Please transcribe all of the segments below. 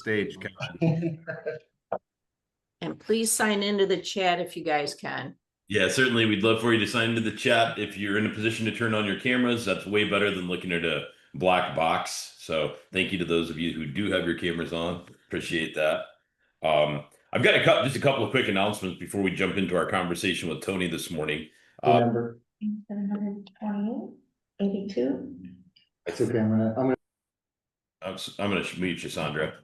stage, Kevin. And please sign into the chat if you guys can. Yeah, certainly. We'd love for you to sign into the chat. If you're in a position to turn on your cameras, that's way better than looking at a black box. So thank you to those of you who do have your cameras on. Appreciate that. I've got just a couple of quick announcements before we jump into our conversation with Tony this morning. Number. 728, 82. It's okay. I'm gonna mute you, Sandra.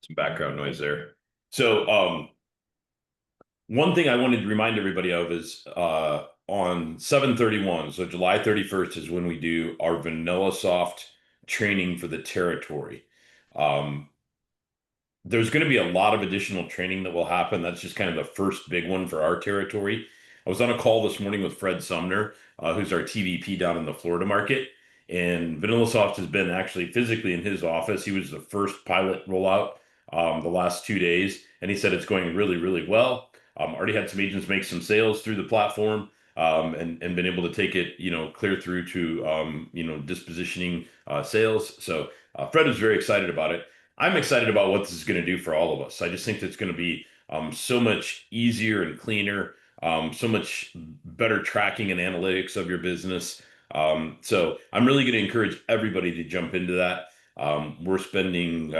Some background noise there. So one thing I wanted to remind everybody of is on 7/31, so July 31st is when we do our VanillaSoft training for the territory. There's going to be a lot of additional training that will happen. That's just kind of the first big one for our territory. I was on a call this morning with Fred Sumner, who's our TVP down in the Florida market. And VanillaSoft has been actually physically in his office. He was the first pilot rollout the last 2 days. And he said it's going really, really well. Already had some agents make some sales through the platform and been able to take it, clear through to, dispositioning sales. So Fred was very excited about it. I'm excited about what this is going to do for all of us. I just think it's going to be so much easier and cleaner, so much better tracking and analytics of your business. So I'm really going to encourage everybody to jump into that. We're spending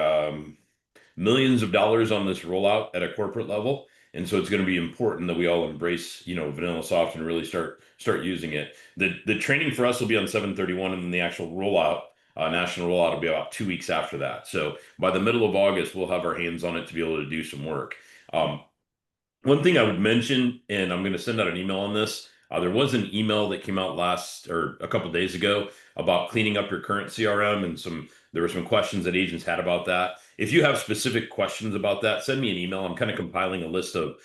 millions of dollars on this rollout at a corporate level. And so it's going to be important that we all embrace, VanillaSoft and really start using it. The training for us will be on 7/31, and then the actual rollout, national rollout, will be about 2 weeks after that. So by the middle of August, we'll have our hands on it to be able to do some work. One thing I would mention, and I'm going to send out an email on this. There was an email that came out a couple of days ago about cleaning up your current CRM, and there were some questions that agents had about that. If you have specific questions about that, send me an email. I'm kind of compiling a list of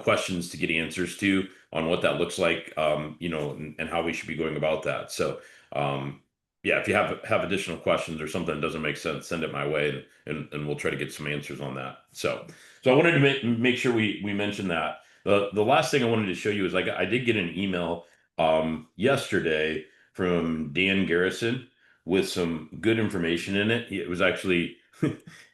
questions to get answers to on what that looks like, and how we should be going about that. So, yeah, if you have additional questions or something that doesn't make sense, send it my way, and we'll try to get some answers on that. So I wanted to make sure we mentioned that. The last thing I wanted to show you is I did get an email yesterday from Dan Garrison with some good information in it. It was actually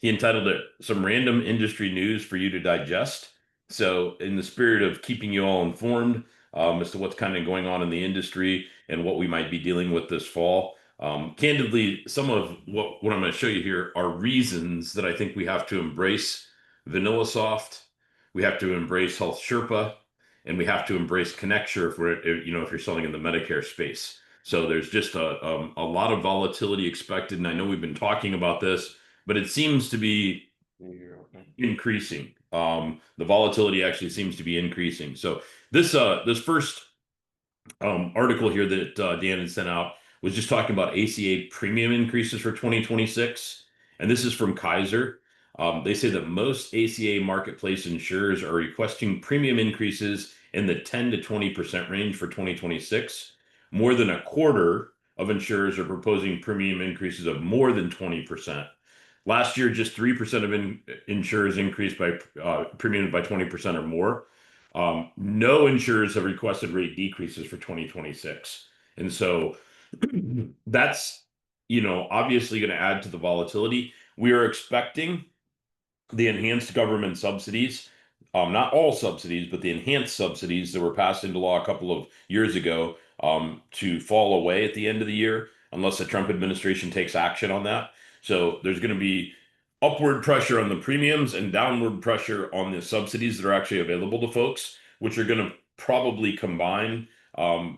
he entitled it "Some Random Industry News for You to Digest." So in the spirit of keeping you all informed as to what's kind of going on in the industry and what we might be dealing with this fall. Candidly, some of what I'm going to show you here are reasons that I think we have to embrace VanillaSoft, we have to embrace Health Sherpa, and we have to embrace Connecture if you're selling in the Medicare space. So there's just a lot of volatility expected, and I know we've been talking about this, but it seems to be increasing. The volatility actually seems to be increasing. So this first article here that Dan had sent out was just talking about ACA premium increases for 2026. And this is from Kaiser. They say that most ACA marketplace insurers are requesting premium increases in the 10 to 20% range for 2026. More than a quarter of insurers are proposing premium increases of more than 20%. Last year, just 3% of insurers increased by premiums by 20% or more. No insurers have requested rate decreases for 2026. And so that's, obviously going to add to the volatility. We are expecting the enhanced government subsidies, not all subsidies, but the enhanced subsidies that were passed into law a couple of years ago to fall away at the end of the year, unless the Trump administration takes action on that. So there's going to be upward pressure on the premiums and downward pressure on the subsidies that are actually available to folks, which are going to probably combine to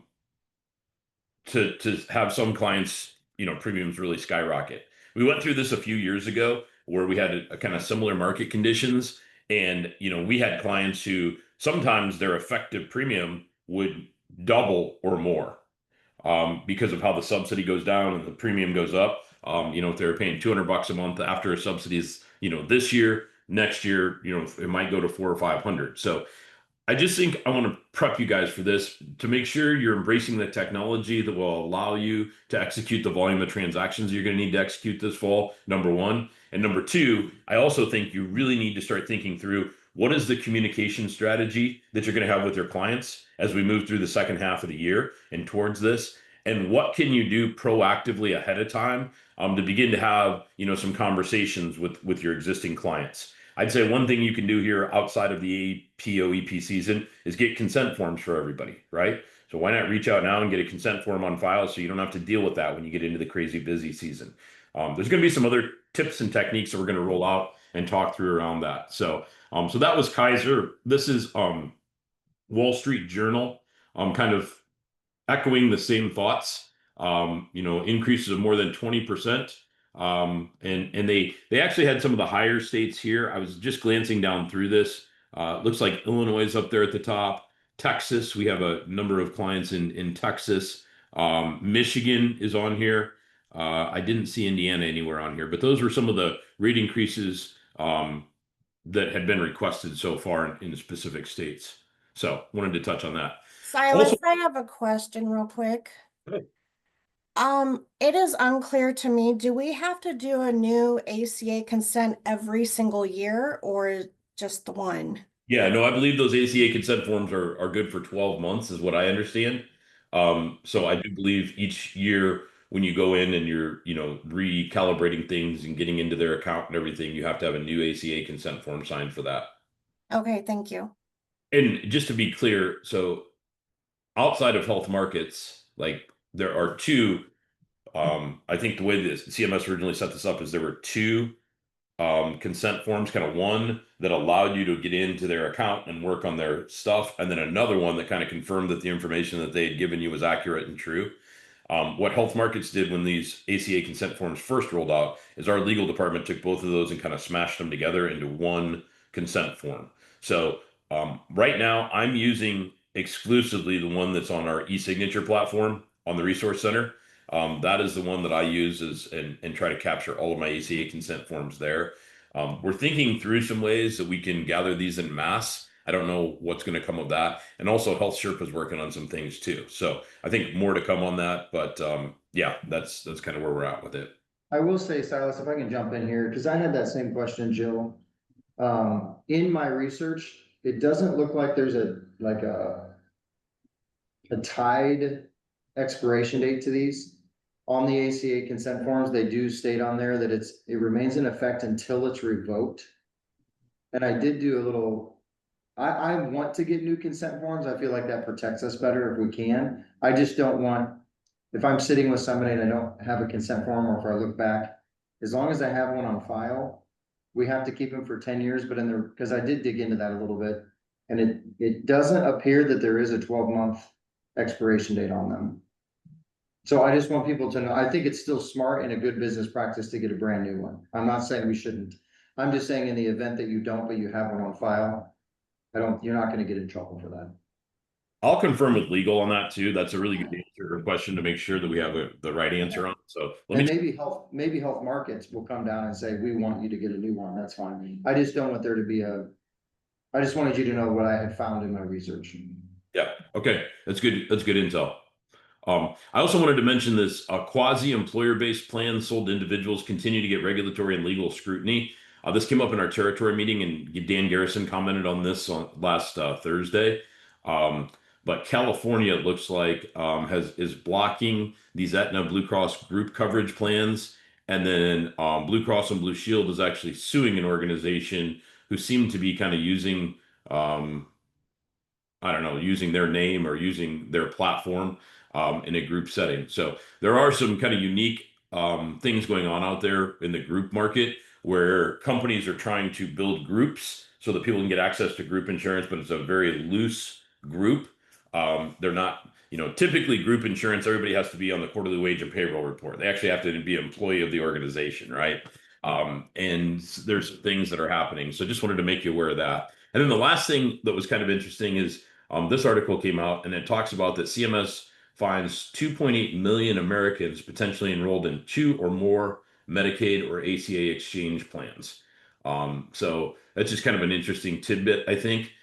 have some clients, premiums really skyrocket. We went through this a few years ago where we had a kind of similar market conditions, and we had clients who sometimes their effective premium would double or more because of how the subsidy goes down and the premium goes up. If they were paying $200 a month after a subsidy is, this year, next year, it might go to $400 or $500. So I just think I want to prep you guys for this to make sure you're embracing the technology that will allow you to execute the volume of transactions you're going to need to execute this fall, number one. And number two, I also think you really need to start thinking through what is the communication strategy that you're going to have with your clients as we move through the second half of the year and towards this. and what can you do proactively ahead of time to begin to have, some conversations with your existing clients. I'd say one thing you can do here outside of the APOEP season is get consent forms for everybody, right? So why not reach out now and get a consent form on file so you don't have to deal with that when you get into the crazy busy season. There's going to be some other tips and techniques that we're going to roll out and talk through around that. So that was Kaiser. This is Wall Street Journal, kind of echoing the same thoughts. Increases of more than 20%. And they actually had some of the higher states here. I was just glancing down through this. Looks like Illinois is up there at the top. Texas, we have a number of clients in Texas. Michigan is on here. I didn't see Indiana anywhere on here, but those were some of the rate increases that had been requested so far in specific states. So wanted to touch on that. Silas, Also- I have a question real quick. Go ahead. It is unclear to me, do we have to do a new ACA consent every single year or just the one? Yeah, no, I believe those ACA consent forms are good for 12 months, is what I understand. So I do believe each year when you go in and you're, recalibrating things and getting into their account and everything, you have to have a new ACA consent form signed for that. Okay, thank you. And just to be clear, so outside of health markets, like there are two, I think the way that CMS originally set this up is there were two consent forms, kind of one that allowed you to get into their account and work on their stuff, and then another one that kind of confirmed that the information that they had given you was accurate and true. What health markets did when these ACA consent forms first rolled out is our legal department took both of those and kind of smashed them together into one consent form. So right now I'm using exclusively the one that's on our e-signature platform on the Resource Center. That is the one that I use and try to capture all of my ACA consent forms there. We're thinking through some ways that we can gather these in mass. I don't know what's going to come of that. And also Health Sherpa is working on some things too. So I think more to come on that, but yeah, that's kind of where we're at with it. I will say, Silas, if I can jump in here, because I had that same question, Jill. In my research, it doesn't look like there's a tied expiration date to these. On the ACA consent forms, they do state on there that it remains in effect until it's revoked. And I did do a little, I want to get new consent forms. I feel like that protects us better if we can. I just don't want, if I'm sitting with somebody and I don't have a consent form, or if I look back, as long as I have one on file, we have to keep them for 10 years, but because I did dig into that a little bit, and it doesn't appear that there is a 12-month expiration date on them. So I just want people to know, I think it's still smart and a good business practice to get a brand new one. I'm not saying we shouldn't. I'm just saying in the event that you don't, but you have one on file, you're not gonna get in trouble for that. I'll confirm with legal on that too. That's a really good answer or question to make sure that we have the right answer on. So let And me. maybe health markets will come down and say, we want you to get a new one, that's fine. I just don't want there to be I just wanted you to know what I had found in my research. Yeah. Okay. That's good. That's good intel. I also wanted to mention this quasi-employer-based plans sold to individuals continue to get regulatory and legal scrutiny. This came up in our territory meeting, and Dan Garrison commented on this on last Thursday. But California, it looks like, is blocking these Aetna Blue Cross group coverage plans, and then Blue Cross and Blue Shield is actually suing an organization who seemed to be kind of using, I don't know, using their name or using their platform in a group setting. So there are some kind of unique things going on out there in the group market where companies are trying to build groups so that people can get access to group insurance, but it's a very loose group. They're not, typically group insurance, everybody has to be on the quarterly wage and payroll report. They actually have to be an employee of the organization, right? And there's things that are happening. So just wanted to make you aware of that. And then the last thing that was kind of interesting is this article came out and it talks about that CMS finds 2.8 million Americans potentially enrolled in 2 or more Medicaid or ACA exchange plans. So that's just kind of an interesting tidbit, I think.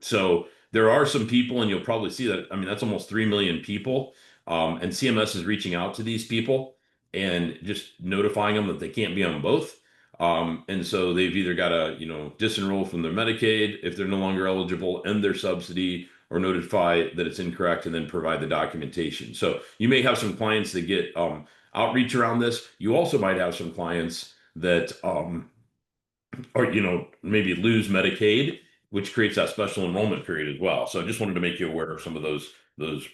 So there are some people, and you'll probably see that. I mean, that's almost 3 million people. And CMS is reaching out to these people and just notifying them that they can't be on both. And so they've either got to, disenroll from their Medicaid if they're no longer eligible, end their subsidy, or notify that it's incorrect and then provide the documentation. So you may have some clients that get outreach around this. You also might have some clients that or maybe lose Medicaid, which creates that special enrollment period as well. So I just wanted to make you aware of some of those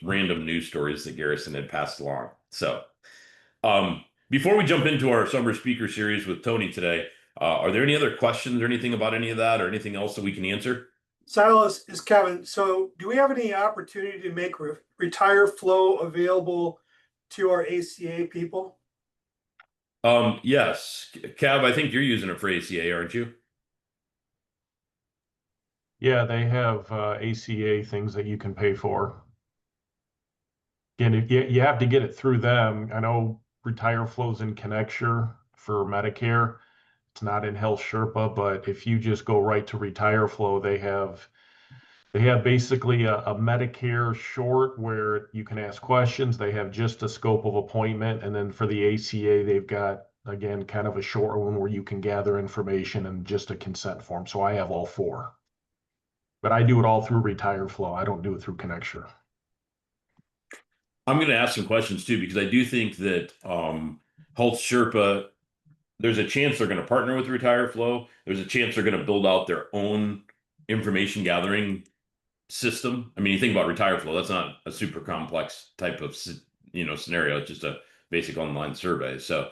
random news stories that Garrison had passed along. So before we jump into our summer speaker series with Tony today, are there any other questions or anything about any of that or anything else that we can answer? Silas, is Kevin. So do we have any opportunity to make retire flow available to our ACA people? Yes. Cav, I think you're using it for ACA, aren't you? Yeah, they have ACA things that you can pay for. Again, you have to get it through them. I know Retire Flow's in Connecture for Medicare. It's not in Health Sherpa, but if you just go right to Retire Flow, they have basically a Medicare short where you can ask questions. They have just a scope of appointment. And then for the ACA, they've got, again, kind of a short one where you can gather information and just a consent form. So I have all four. But I do it all through Retire Flow. I don't do it through Connecture. I'm going to ask some questions too, because I do think that Health Sherpa, there's a chance they're going to partner with Retire Flow. There's a chance they're going to build out their own information gathering system. I mean, you think about Retire Flow, that's not a super complex type of scenario. It's just a basic online survey. So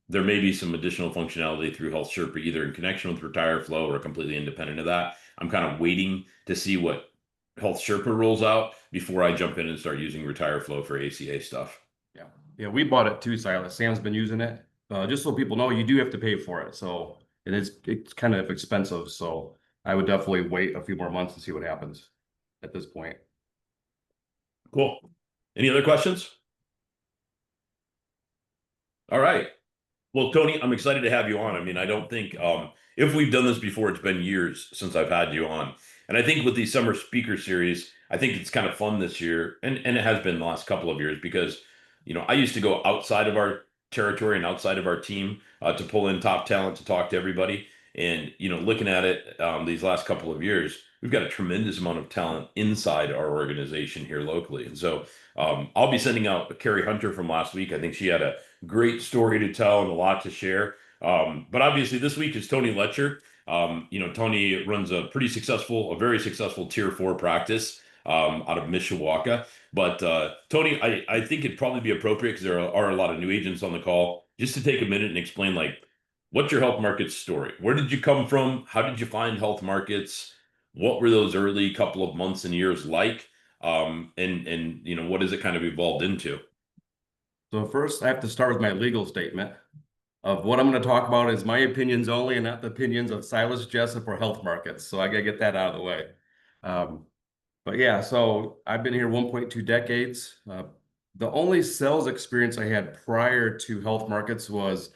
there may be some additional functionality through Health Sherpa, either in connection with Retire Flow or completely independent of that. I'm kind of waiting to see what Health Sherpa rolls out before I jump in and start using Retire Flow for ACA stuff. Yeah, we bought it too, Silas. Sam's been using it. Just so people know, you do have to pay for it. So it's kind of expensive. So I would definitely wait a few more months and see what happens at this point. Cool. Any other questions? All right. Well, Tony, I'm excited to have you on. I mean, I don't think if we've done this before, it's been years since I've had you on. And I think with these summer speaker series, I think it's kind of fun this year. And it has been the last couple of years because, I used to go outside of our territory and outside of our team to pull in top talent to talk to everybody. And, looking at it these last couple of years, we've got a tremendous amount of talent inside our organization here locally. And so I'll be sending out Carrie Hunter from last week. I think she had a great story to tell and a lot to share. But obviously this week is Tony Letcher. Tony runs a very successful tier 4 practice out of Mishawaka. But Tony, I think it'd probably be appropriate because there are a lot of new agents on the call just to take a minute and explain what's your health markets story? Where did you come from? How did you find health markets? What were those early couple of months and years like? And what has it kind of evolved into? So first, I have to start with my legal statement of what I'm going to talk about is my opinions only and not the opinions of Silas Jessup or health markets. So I got to get that out of the way. But yeah, so I've been here 1.2 decades. The only sales experience I had prior to health markets was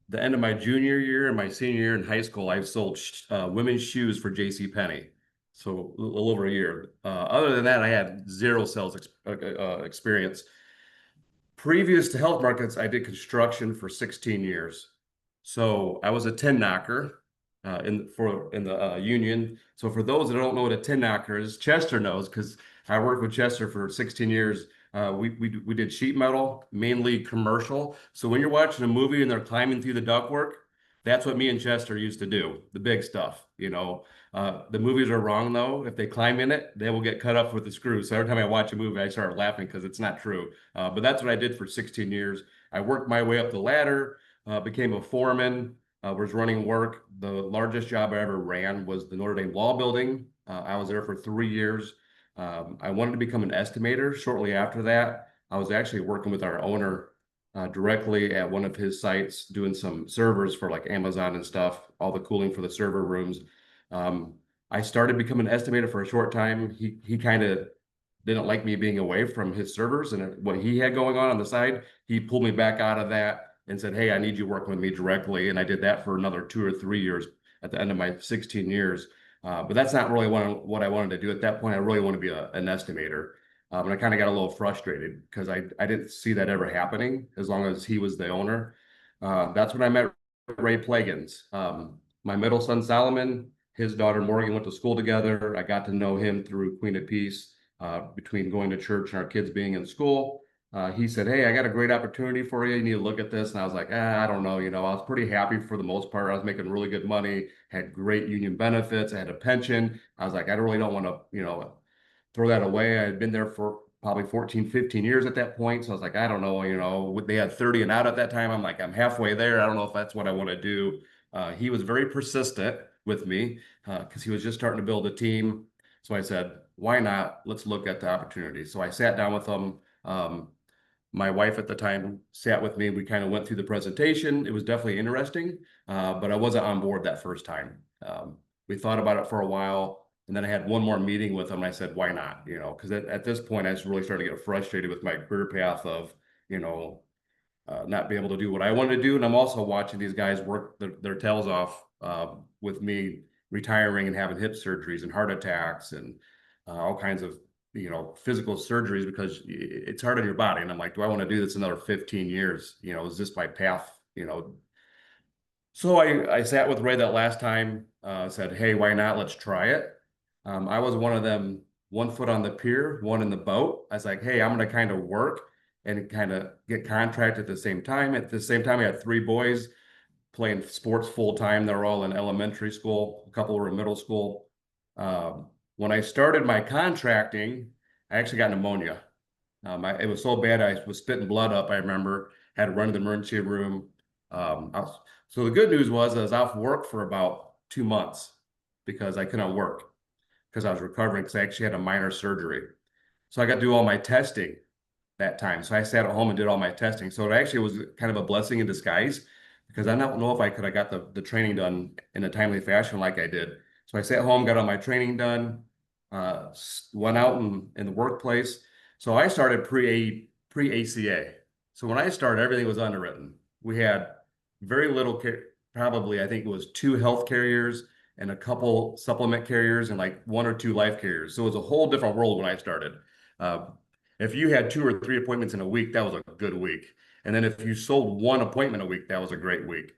the end of my junior year and my senior year in high school. I've sold women's shoes for JCPenney. So a little over a year. Other than that, I had zero sales experience. Previous to health markets, I did construction for 16 years. So I was a 10 knocker in the union. So for those that don't know what a 10 knocker is, Chester knows because I worked with Chester for 16 years. We did sheet metal, mainly commercial. So when you're watching a movie and they're climbing through the ductwork, that's what me and Chester used to do, the big stuff, The movies are wrong though. If they climb in it, they will get cut up with the screw. So every time I watch a movie, I start laughing because it's not true. But that's what I did for 16 years. I worked my way up the ladder, became a foreman, was running work. The largest job I ever ran was the Notre Dame Law Building. I was there for 3 years. I wanted to become an estimator. Shortly after that, I was actually working with our owner directly at one of his sites, doing some servers for like Amazon and stuff, all the cooling for the server rooms. I started becoming an estimator for a short time. He kind of didn't like me being away from his servers and what he had going on the side. He pulled me back out of that and said, "Hey, I need you working with me directly." And I did that for another 2 or 3 years at the end of my 16 years. But that's not really what I wanted to do at that point. I really want to be an estimator. And I kind of got a little frustrated because I didn't see that ever happening as long as he was the owner. That's when I met Ray Plagans. My middle son, Solomon, His daughter Morgan went to school together. I got to know him through Queen of Peace, between going to church and our kids being in school. He said, "Hey, I got a great opportunity for you. You need to look at this." And I was like, I don't know. I was pretty happy for the most part. I was making really good money, had great union benefits, I had a pension. I was like, I really don't want to, throw that away. I had been there for probably 14, 15 years at that point. So I was like, I don't know, they had 30 and out at that time. I'm like, I'm halfway there. I don't know if that's what I want to do. He was very persistent with me because he was just starting to build a team. So I said, why not? Let's look at the opportunity. So I sat down with him. My wife at the time sat with me. We kind of went through the presentation. It was definitely interesting, but I wasn't on board that first time. We thought about it for a while. And then I had one more meeting with him. And I said, why not? Because at this point, I was really starting to get frustrated with my career path of, not being able to do what I wanted to do. And I'm also watching these guys work their tails off with me retiring and having hip surgeries and heart attacks and all kinds of, physical surgeries because it's hard on your body. And I'm like, do I want to do this another 15 years? Is this my path? So I sat with Ray that last time, said, hey, why not? Let's try it. I was one of them, one foot on the pier, one in the boat. I was like, hey, I'm going to kind of work and kind of get contracted at the same time. At the same time, I had 3 boys playing sports full time. They were all in elementary school. A couple were in middle school. When I started my contracting, I actually got pneumonia. It was so bad, I was spitting blood up, I remember. Had to run to the emergency room. So the good news was I was off work for about 2 months because I couldn't work because I was recovering because I actually had a minor surgery. So I got to do all my testing that time. So I sat at home and did all my testing. So it actually was kind of a blessing in disguise because I don't know if I could have got the training done in a timely fashion like I did. So I sat home, got all my training done, went out in the workplace. So I started pre-ACA. So when I started, everything was underwritten. We had very little, probably I think it was 2 health carriers and a couple supplement carriers and like 1 or 2 life carriers. So it was a whole different world when I started. If you had 2 or 3 appointments in a week, that was a good week. And then if you sold 1 appointment a week, that was a great week.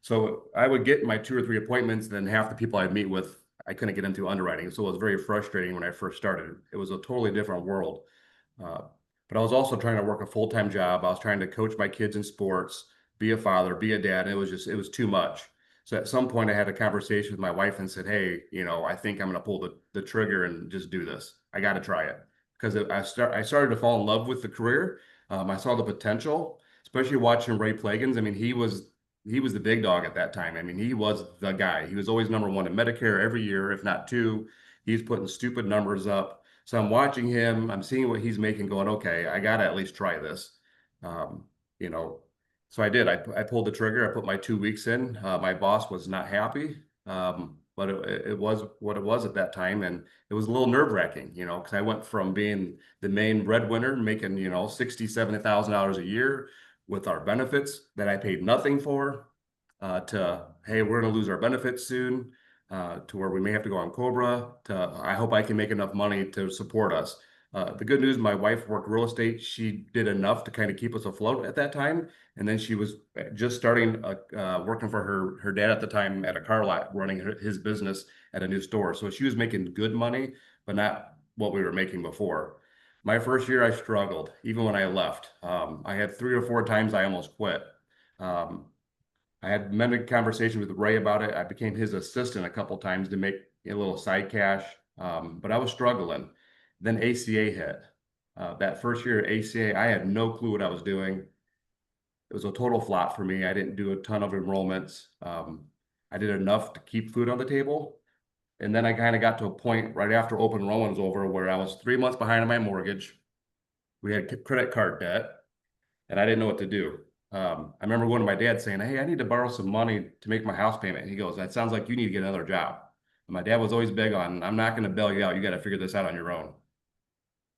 So I would get my 2 or 3 appointments, then half the people I'd meet with, I couldn't get into underwriting. So it was very frustrating when I first started. It was a totally different world. But I was also trying to work a full-time job. I was trying to coach my kids in sports, be a father, be a dad. And it was too much. So at some point I had a conversation with my wife and said, hey, I think I'm going to pull the trigger and just do this. I got to try it. Because I started to fall in love with the career. I saw the potential, especially watching Ray Plagans. I mean, he was the big dog at that time. I mean, he was the guy. He was always #1 in Medicare every year, if not 2. He's putting stupid numbers up. So I'm watching him. I'm seeing what he's making, going, okay, I got to at least try this. You know, so I did. I pulled the trigger. I put my 2 weeks in. My boss was not happy. But it was what it was at that time. And it was a little nerve-wracking, because I went from being the main breadwinner, making, $60,000, $70,000 a year with our benefits that I paid nothing for, to, hey, we're going to lose our benefits soon, to where we may have to go on Cobra, to I hope I can make enough money to support us. The good news, my wife worked real estate. She did enough to kind of keep us afloat at that time. And then she was just starting working for her dad at the time at a car lot, running his business at a new store. So she was making good money, but not what we were making before. My first year, I struggled, even when I left. I had 3 or 4 times I almost quit. I had many conversations with Ray about it. I became his assistant a couple times to make a little side cash, but I was struggling. Then ACA hit. That first year at ACA, I had no clue what I was doing. It was a total flop for me. I didn't do a ton of enrollments. I did enough to keep food on the table. And then I kind of got to a point right after open enrollment was over where I was 3 months behind on my mortgage. We had credit card debt, and I didn't know what to do. I remember going to my dad saying, hey, I need to borrow some money to make my house payment. And he goes, that sounds like you need to get another job. And my dad was always big on, I'm not going to bail you out. You got to figure this out on your own.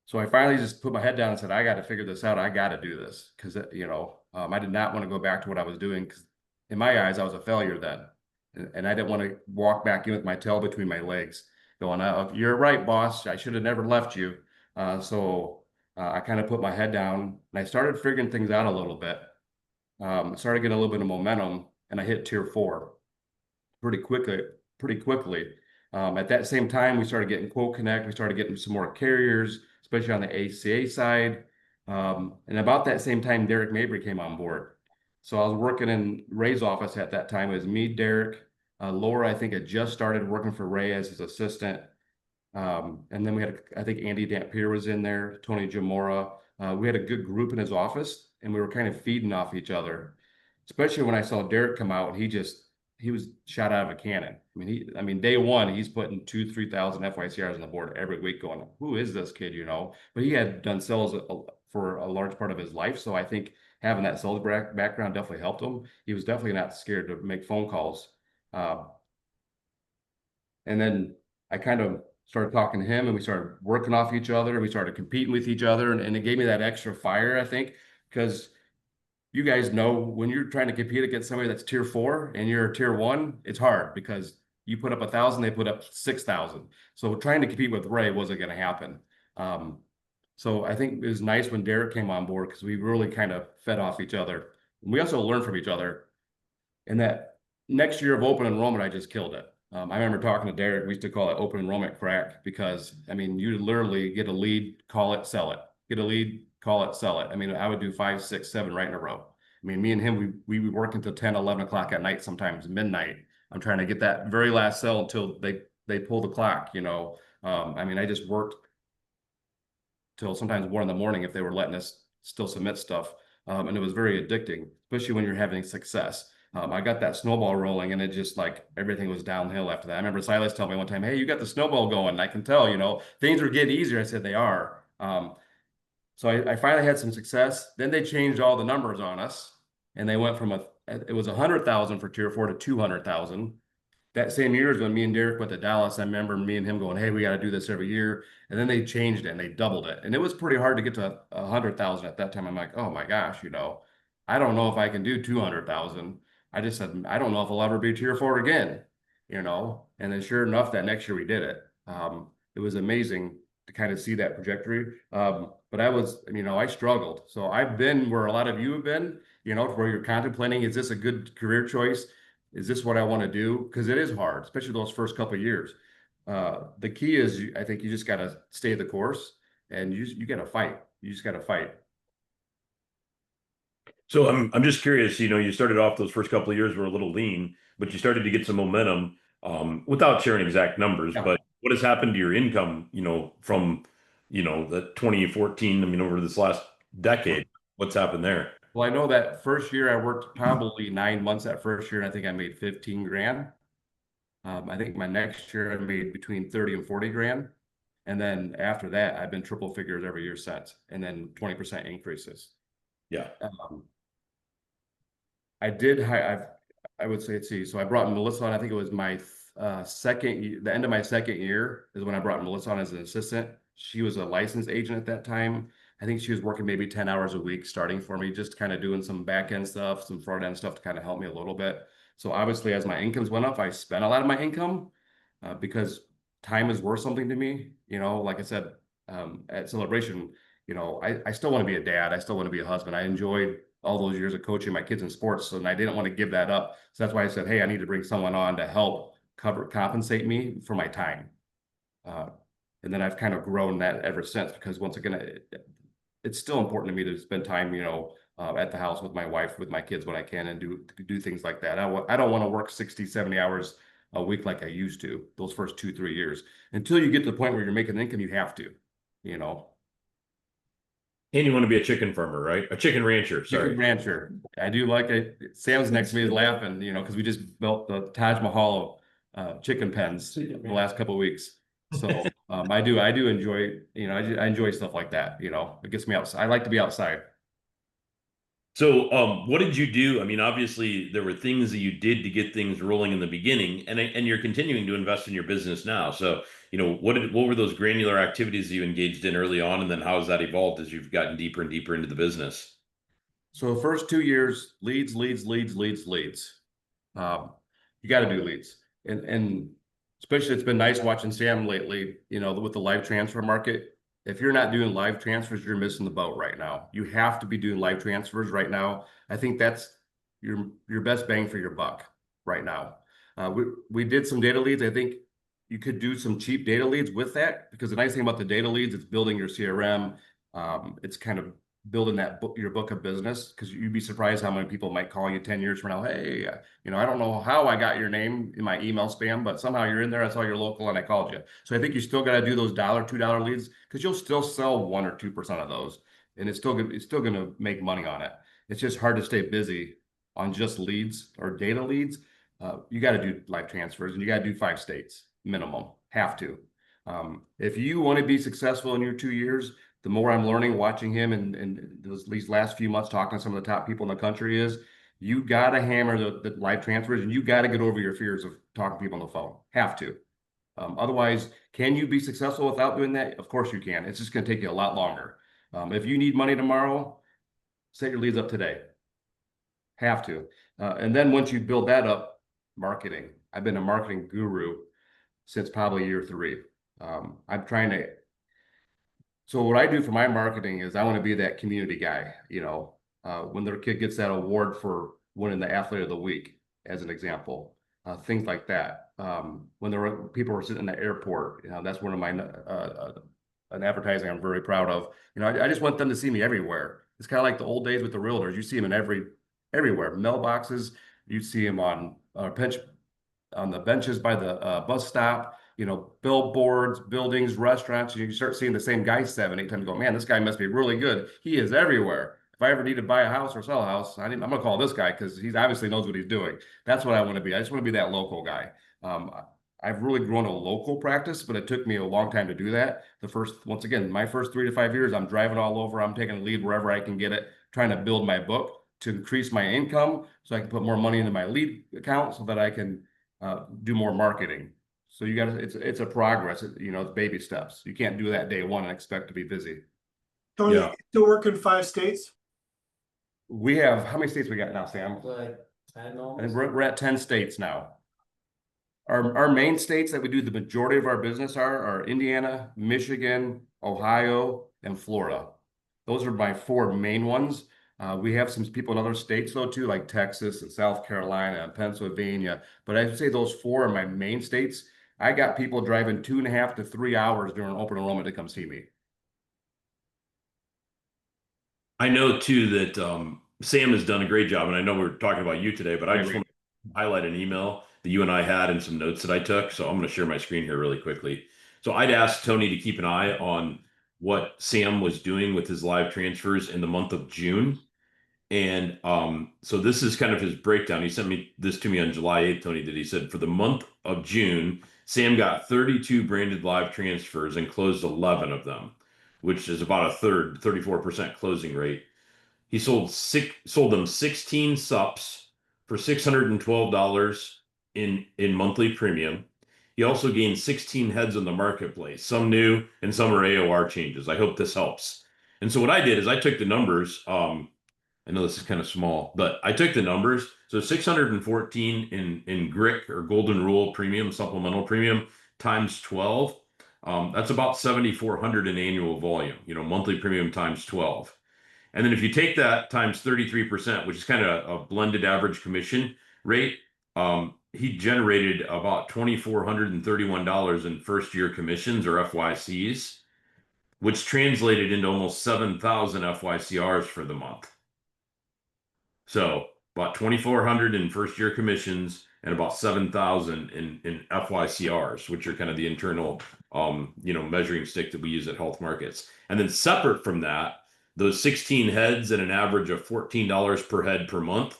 So I finally just put my head down and said, I got to figure this out. I got to do this because, I did not want to go back to what I was doing because in my eyes, I was a failure then. And I didn't want to walk back in with my tail between my legs going, you're right, boss. I should have never left you. So I kind of put my head down and I started figuring things out a little bit. Started getting a little bit of momentum and I hit tier 4 pretty quickly. At that same time, we started getting Quote Connect. We started getting some more carriers, especially on the ACA side. And about that same time, Derek Mabry came on board. So I was working in Ray's office at that time. It was me, Derek, Laura, I think had just started working for Ray as his assistant. And then we had, I think Andy Dampier was in there, Tony Jamora. We had a good group in his office, and we were kind of feeding off each other. Especially when I saw Derek come out, he was shot out of a cannon. I mean, day one, he's putting 3,000 FYCRs on the board every week going, who is this kid, you know? But he had done sales for a large part of his life. So I think having that sales background definitely helped him. He was definitely not scared to make phone calls. And then I kind of started talking to him, and we started working off each other. We started competing with each other, and it gave me that extra fire, I think, because you guys know when you're trying to compete against somebody that's tier 4 and you're tier 1, it's hard because you put up 1,000, they put up 6,000. So trying to compete with Ray wasn't going to happen. So I think it was nice when Derek came on board because we really kind of fed off each other. We also learned from each other. And that next year of open enrollment, I just killed it. I remember talking to Derek. We used to call it open enrollment crack because, I mean, you literally get a lead, call it, sell it. Get a lead, call it, sell it. I mean, I would do 5, 6, 7 right in a row. I mean, me and him, we would work until 10, 11 o'clock at night, sometimes midnight. I'm trying to get that very last sell until they pull the clock, you know. I mean, I just worked till sometimes 1 in the morning if they were letting us still submit stuff. And it was very addicting, especially when you're having success. I got that snowball rolling, and it just like everything was downhill after that. I remember Silas telling me one time, hey, you got the snowball going. And I can tell, you know, things are getting easier. I said, they are. So I finally had some success. Then they changed all the numbers on us, and they went from it was 100,000 for tier 4 to 200,000. That same year is when me and Derek went to Dallas. I remember me and him going, hey, we got to do this every year. And then they changed it and they doubled it. And it was pretty hard to get to 100,000 at that time. I'm like, oh my gosh, you know, I don't know if I can do 200,000. I just said, I don't know if I'll ever be tier 4 again, you know. And then sure enough, that next year we did it. It was amazing to kind of see that trajectory. But I struggled. So I've been where a lot of you have been, you know, where you're contemplating, is this a good career choice? Is this what I want to do? Because it is hard, especially those first couple of years. The key is, I think you just got to stay the course, and you got to fight. You just got to fight. So I'm just curious, you know, you started off those first couple of years were a little lean, but you started to get some momentum, without sharing exact numbers, Yeah. but what has happened to your income, you know, from, you know, the 2014, I mean, over this last decade, what's happened there? Well, I know that first year I worked probably 9 months that first year, and I think I made 15 grand. I think my next year I made between 30 and 40 grand. And then after that, I've been triple figures every year since, and then 20% increases. Yeah. I would say, let's see. So I brought Melissa on. I think it was my the end of my second year is when I brought Melissa on as an assistant. She was a licensed agent at that time. I think she was working maybe 10 hours a week starting for me, just kind of doing some back end stuff, some front end stuff to kind of help me a little bit. So obviously, as my incomes went up, I spent a lot of my income because time is worth something to me. You know, like I said, at Celebration, you know, I still want to be a dad. I still want to be a husband. I enjoyed all those years of coaching my kids in sports, and I didn't want to give that up. So that's why I said, hey, I need to bring someone on to help compensate me for my time. And then I've kind of grown that ever since, because once again, it's still important to me to spend time, you know, at the house with my wife, with my kids when I can, and do things like that. I don't want to work 60, 70 hours a week like I used to those first 2, 3 years. Until you get to the point where you're making income, you have to, you know. And you want to be a chicken farmer, right? A chicken rancher, sorry. Chicken rancher. I do like it. Sam's next to me is laughing, you know, because we just built the Taj Mahal of chicken pens the last couple of weeks. So I do enjoy, you know, I enjoy stuff like that. You know, it gets me outside. I like to be outside. So, what did you do? I mean, obviously there were things that you did to get things rolling in the beginning, and you're continuing to invest in your business now. So, you know, what were those granular activities that you engaged in early on, and then how has that evolved as you've gotten deeper and deeper into the business? So the first 2 years, leads. You got to do leads, and especially it's been nice watching Sam lately. You know, with the live transfer market. If you're not doing live transfers, you're missing the boat right now. You have to be doing live transfers right now. I think that's your best bang for your buck right now. We did some data leads. I think you could do some cheap data leads with that, because the nice thing about the data leads, it's building your CRM. It's kind of building that book, your book of business, because you'd be surprised how many people might call you 10 years from now. Hey, I don't know how I got your name in my email spam, but somehow you're in there. I saw you're local and I called you. So I think you still got to do those $2 leads, because you'll still sell 1 or 2% of those, and it's still going to make money on it. It's just hard to stay busy on just leads or data leads. You got to do live transfers, and you got to do 5 states minimum. Have to. If you want to be successful in your 2 years, the more I'm learning, watching him, and these last few months talking to some of the top people in the country, is you got to hammer the live transfers, and you got to get over your fears of talking to people on the phone. Have to. Otherwise, can you be successful without doing that? Of course you can. It's just going to take you a lot longer. If you need money tomorrow, set your leads up today. Have to. And then once you build that up, marketing. I've been a marketing guru since probably year 3. I'm trying to. So what I do for my marketing is I want to be that community guy. When their kid gets that award for winning the athlete of the week, as an example, things like that. When people were sitting in the airport, that's one of my an advertising I'm very proud of. I just want them to see me everywhere. It's kind of like the old days with the realtors. You see them in everywhere, mailboxes. You see them on the benches by the bus stop, billboards, buildings, restaurants. You start seeing the same guy 7, 8 times. Go, man, this guy must be really good. He is everywhere. If I ever need to buy a house or sell a house, I'm going to call this guy, because he obviously knows what he's doing. That's what I want to be. I just want to be that local guy. I've really grown a local practice, but it took me a long time to do that. Once again, my first 3 to 5 years, I'm driving all over. I'm taking a lead wherever I can get it, trying to build my book to increase my income so I can put more money into my lead account so that I can do more marketing. So it's a progress, it's baby steps. You can't do that day one and expect to be busy. Tony, Yeah. you still work in 5 states? We have, how many states we got now, Sam? Like 10 And almost. we're at 10 states now. Our main states that we do the majority of our business are Indiana, Michigan, Ohio, and Florida. Those are my 4 main ones. We have some people in other states though too, like Texas and South Carolina and Pennsylvania. But I'd say those 4 are my main states. I got people driving 2.5 to 3 hours during open enrollment to come see me. I know too that Sam has done a great job, and I know we're talking about you today, but I just want to highlight an email that you and I had and some notes that I took. So I'm going to share my screen here really quickly. So I'd asked Tony to keep an eye on what Sam was doing with his live transfers in the month of June. And so this is kind of his breakdown. He sent this to me on July 8th, Tony, that he said for the month of June, Sam got 32 branded live transfers and closed 11 of them, which is about a third, 34% closing rate. He sold them 16 SUPs for $612 in monthly premium. He also gained 16 heads on the marketplace, some new and some are AOR changes. I hope this helps. And so what I did is I took the numbers. I know this is kind of small, but I took the numbers. So 614 in GRIC or Golden Rule premium, supplemental premium times 12. That's about 7,400 in annual volume, monthly premium times 12. And then if you take that times 33%, which is kind of a blended average commission rate, he generated about $2,431 in first year commissions or FYCs, which translated into almost 7,000 FYCRs for the month. So about 2,400 in first year commissions and about 7,000 in FYCRs, which are kind of the internal, measuring stick that we use at Health Markets. And then separate from that, those 16 heads at an average of $14 per head per month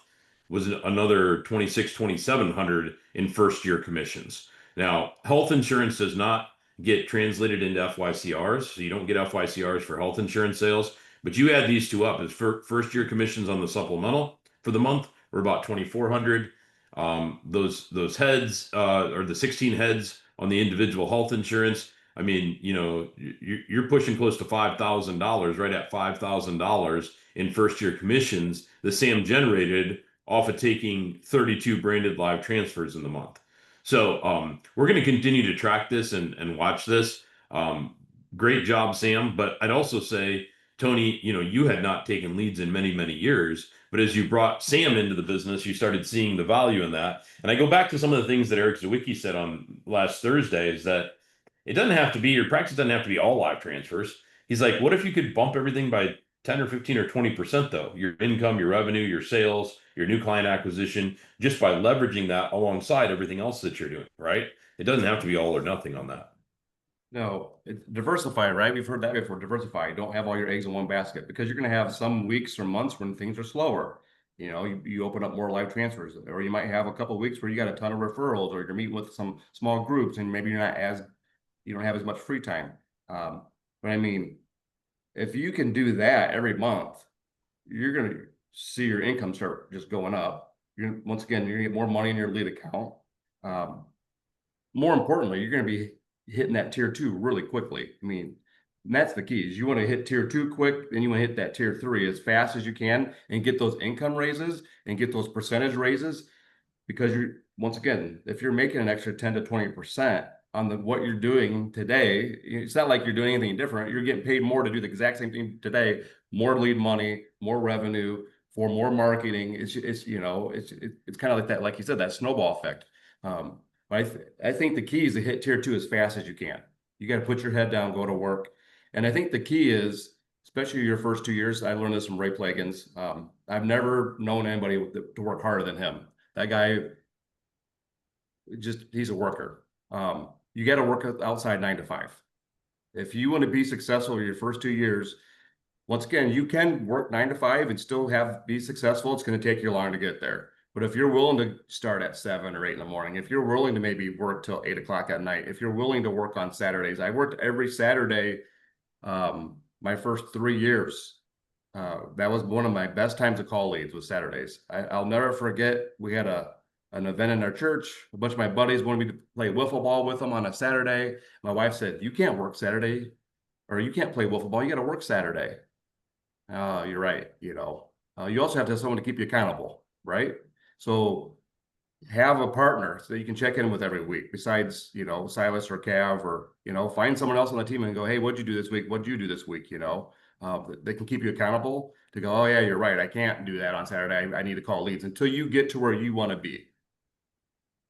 was another 2,700 in first year commissions. Now, health insurance does not get translated into FYCRs, so you don't get FYCRs for health insurance sales. But you add these 2 up as first year commissions on the supplemental for the month were about 2,400. Those heads or the 16 heads on the individual health insurance. I mean, you're pushing close to $5,000, right at $5,000 in first year commissions that Sam generated off of taking 32 branded live transfers in the month. So we're going to continue to track this and watch this. Great job, Sam. But I'd also say, Tony, you had not taken leads in many, many years, But as you brought Sam into the business, you started seeing the value in that. And I go back to some of the things that Eric Zawicki said on last Thursday is that it doesn't have to be, your practice doesn't have to be all live transfers. He's like, what if you could bump everything by 10 or 15 or 20% though? Your income, your revenue, your sales, your new client acquisition, just by leveraging that alongside everything else that you're doing, right? It doesn't have to be all or nothing on that. No, it's diversify, right? We've heard that before. Diversify. Don't have all your eggs in one basket because you're going to have some weeks or months when things are slower. You know, you open up more live transfers, or you might have a couple of weeks where you got a ton of referrals, or you're meeting with some small groups, and maybe you don't have as much free time. But I mean, if you can do that every month, you're going to see your income start just going up. Once again, you're going to get more money in your lead account. More importantly, you're going to be hitting that tier 2 really quickly. I mean, and that's the key is you want to hit tier 2 quick, then you want to hit that tier 3 as fast as you can and get those income raises and get those percentage raises because once again, if you're making an extra 10 to 20% on what you're doing today, it's not like you're doing anything different. You're getting paid more to do the exact same thing today, more lead money, more revenue for more marketing. It's kind of like that, like you said, that snowball effect. I think the key is to hit tier 2 as fast as you can. You got to put your head down, go to work. And I think the key is, especially your first 2 years, I learned this from Ray Plagans. I've never known anybody to work harder than him. That guy, he's a worker. You got to work outside 9 to 5. If you want to be successful in your first 2 years, once again, you can work 9 to 5 and still be successful. It's going to take you long to get there. But if you're willing to start at 7 or 8 in the morning, if you're willing to maybe work till 8 o'clock at night, if you're willing to work on Saturdays, I worked every Saturday my first 3 years. That was one of my best times to call leads was Saturdays. I'll never forget, we had an event in our church. A bunch of my buddies wanted me to play wiffle ball with them on a Saturday. My wife said, you can't work Saturday, or you can't play wiffle ball. You got to work Saturday. You're right. You also have to have someone to keep you accountable, right? So have a partner so you can check in with every week besides, Silas or Cav or, find someone else on the team and go, hey, what'd you do this week? What'd you do this week? They can keep you accountable to go, oh yeah, you're right. I can't do that on Saturday. I need to call leads until you get to where you want to be.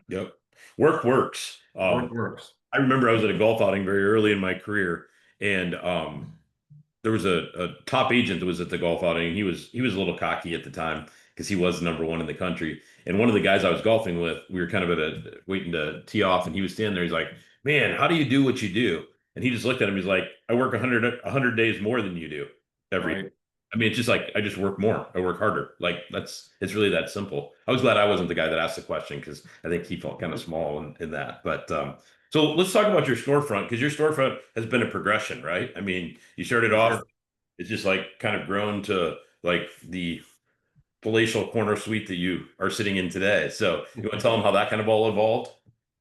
Yep. Work works. Work works. I remember I was at a golf outing very early in my career and, there was a top agent that was at the golf outing. He was a little cocky at the time because he was #1 in the country. And one of the guys I was golfing with, we were kind of waiting to tee off, and he was standing there. He's like, "Man, how do you do what you do?" And he just looked at him. He's like, "I work 100 days more than you do every." Right. I mean, it's just like I just work more. I work harder. Like it's really that simple. I was glad I wasn't the guy that asked the question because I think he felt kind of small in that. But so let's talk about your storefront because your storefront has been a progression, right? I mean, you started off, it's just like kind of grown to like the palatial corner suite that you are sitting in today. So you want to tell them how that kind of all evolved?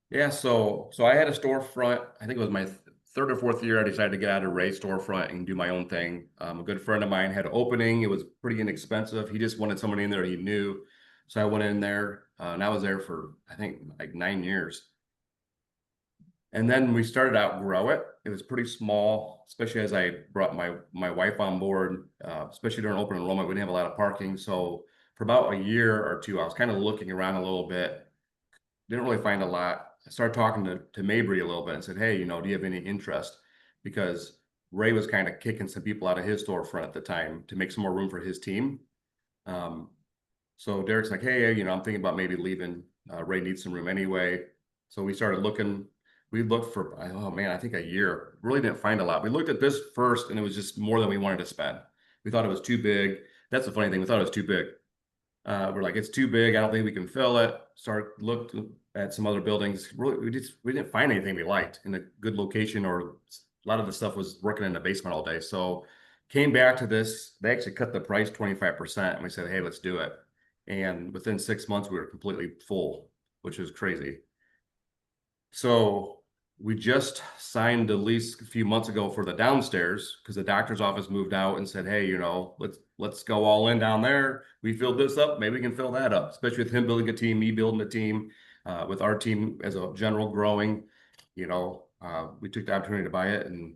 Yeah, so I had a storefront. I think it was my third or fourth year. I decided to get out of Ray's storefront and do my own thing. A good friend of mine had an opening. It was pretty inexpensive. He just wanted somebody in there he knew. So I went in there and I was there for, I think, like 9 years. And then we started out grow it. It was pretty small, especially as I brought my wife on board, especially during open enrollment. We didn't have a lot of parking. So for about a year or two, I was kind of looking around a little bit. Didn't really find a lot. I started talking to Mabry a little bit and said, hey, do you have any interest? Because Ray was kind of kicking some people out of his storefront at the time to make some more room for his team. So Derek's like, hey, I'm thinking about maybe leaving. Ray needs some room anyway. So we started looking. We looked for, oh man, I think a year. Really didn't find a lot. We looked at this first and it was just more than we wanted to spend. We thought it was too big. That's the funny thing. We thought it was too big. We're like, it's too big. I don't think we can fill it. Looked at some other buildings. Really, we didn't find anything we liked in a good location, or a lot of the stuff was working in the basement all day. So came back to this. They actually cut the price 25%, and we said, hey, let's do it. And within 6 months, we were completely full, which was crazy. So we just signed a lease a few months ago for the downstairs because the doctor's office moved out and said, hey, let's go all in down there. We filled this up. Maybe we can fill that up, especially with him building a team, me building a team, with our team as a general growing. We took the opportunity to buy it, and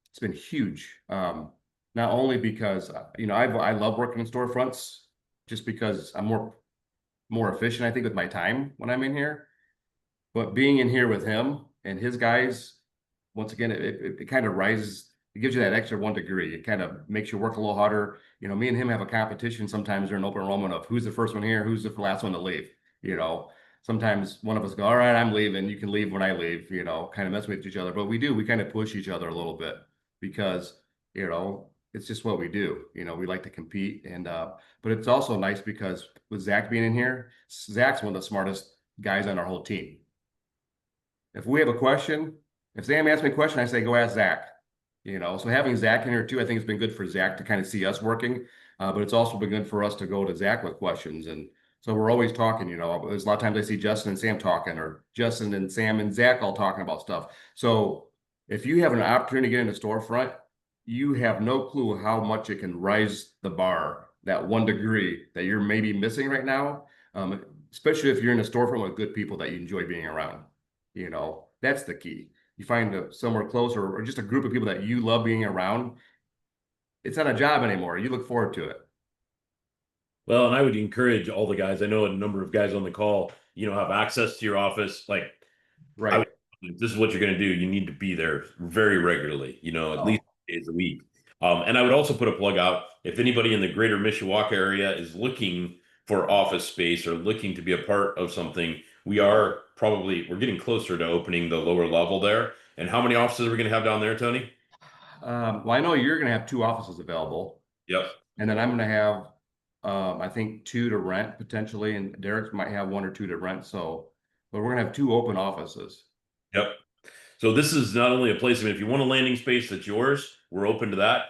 it's been huge. Not only because, I love working in storefronts. just because I'm more efficient, I think, with my time when I'm in here. But being in here with him and his guys, once again, it kind of rises, it gives you that extra 1 degree. It kind of makes you work a little harder. You know, me and him have a competition sometimes during open enrollment of who's the first one here, who's the last one to leave. You know, sometimes one of us go, all right, I'm leaving. You can leave when I leave, you know, kind of mess with each other. But we kind of push each other a little bit because, you know, it's just what we do. You know, we like to compete. And, but it's also nice because with Zach being in here, Zach's one of the smartest guys on our whole team. If we have a question, if Sam asks me a question, I say, go ask Zach. You know, so having Zach in here too, I think it's been good for Zach to kind of see us working, but it's also been good for us to go to Zach with questions. And so we're always talking, you know, there's a lot of times I see Justin and Sam talking, or Justin and Sam and Zach all talking about stuff. So if you have an opportunity to get in the storefront, you have no clue how much it can rise the bar, that 1 degree that you're maybe missing right now. Especially if you're in a storefront with good people that you enjoy being around. You know, that's the key. You find somewhere close or just a group of people that you love being around. It's not a job anymore. You look forward to it. Well, and I would encourage all the guys. I know a number of guys on the call, have access to your office. Like, I Right. would, if this is what you're going to do. You need to be there very regularly, at Oh, least days a week. And I would also put a plug out if anybody in the greater Mishawaka area is looking for office space or looking to be a part of something, we're getting closer to opening the lower level there. And how many offices are we going to have down there, Tony? well, I know you're going to have 2 offices available, Yep. and then I'm going to have, I think 2 to rent potentially, and Derek might have 1 or 2 to rent. So, but we're going to have 2 open offices. Yep. So this is not only a place, I mean, if you want a landing space that's yours, we're open to that.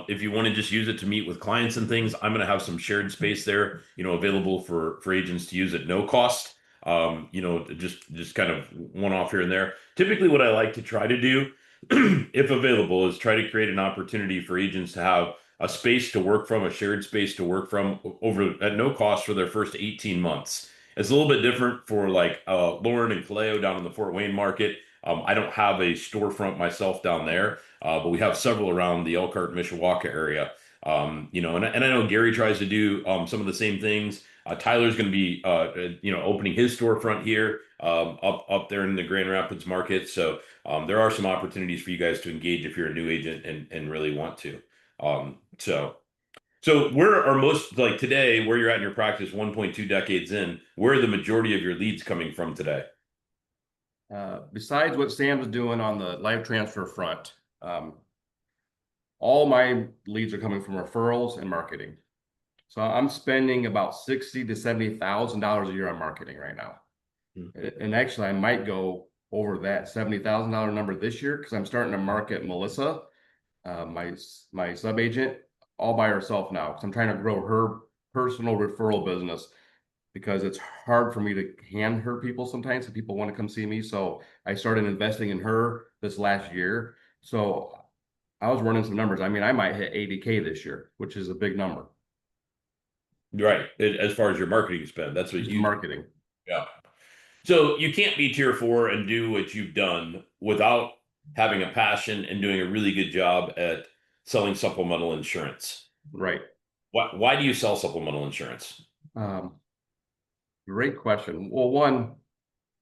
If you want to just use it to meet with clients and things, I'm going to have some shared space there, available for agents to use at no cost. Just kind of one off here and there. Typically, what I like to try to do, if available, is try to create an opportunity for agents to have a space to work from, a shared space to work from over at no cost for their first 18 months. It's a little bit different for like Lauren and Kaleo down in the Fort Wayne market. I don't have a storefront myself down there, but we have several around the Elkhart, Mishawaka area. And I know Gary tries to do some of the same things. Tyler's going to be, opening his storefront here up there in the Grand Rapids market. So there are some opportunities for you guys to engage if you're a new agent and really want to. So where are most, like today, where you're at in your practice, 1.2 decades in, where are the majority of your leads coming from today? Besides what Sam's doing on the live transfer front, all my leads are coming from referrals and marketing. So I'm spending about $60,000 to $70,000 a year on marketing right now. And actually, I might go over that $70,000 number this year because I'm starting to market Melissa, my sub agent, all by herself now. Because I'm trying to grow her personal referral business, because it's hard for me to hand her people sometimes if people want to come see me. So I started investing in her this last year. So I was running some numbers. I mean, I might hit 80K this year, which is a big number. Right. As far as your marketing spend, that's what Just you, marketing. yeah. So you can't be tier 4 and do what you've done without having a passion and doing a really good job at selling supplemental insurance. Right. Why do you sell supplemental insurance? Great question. Well, one,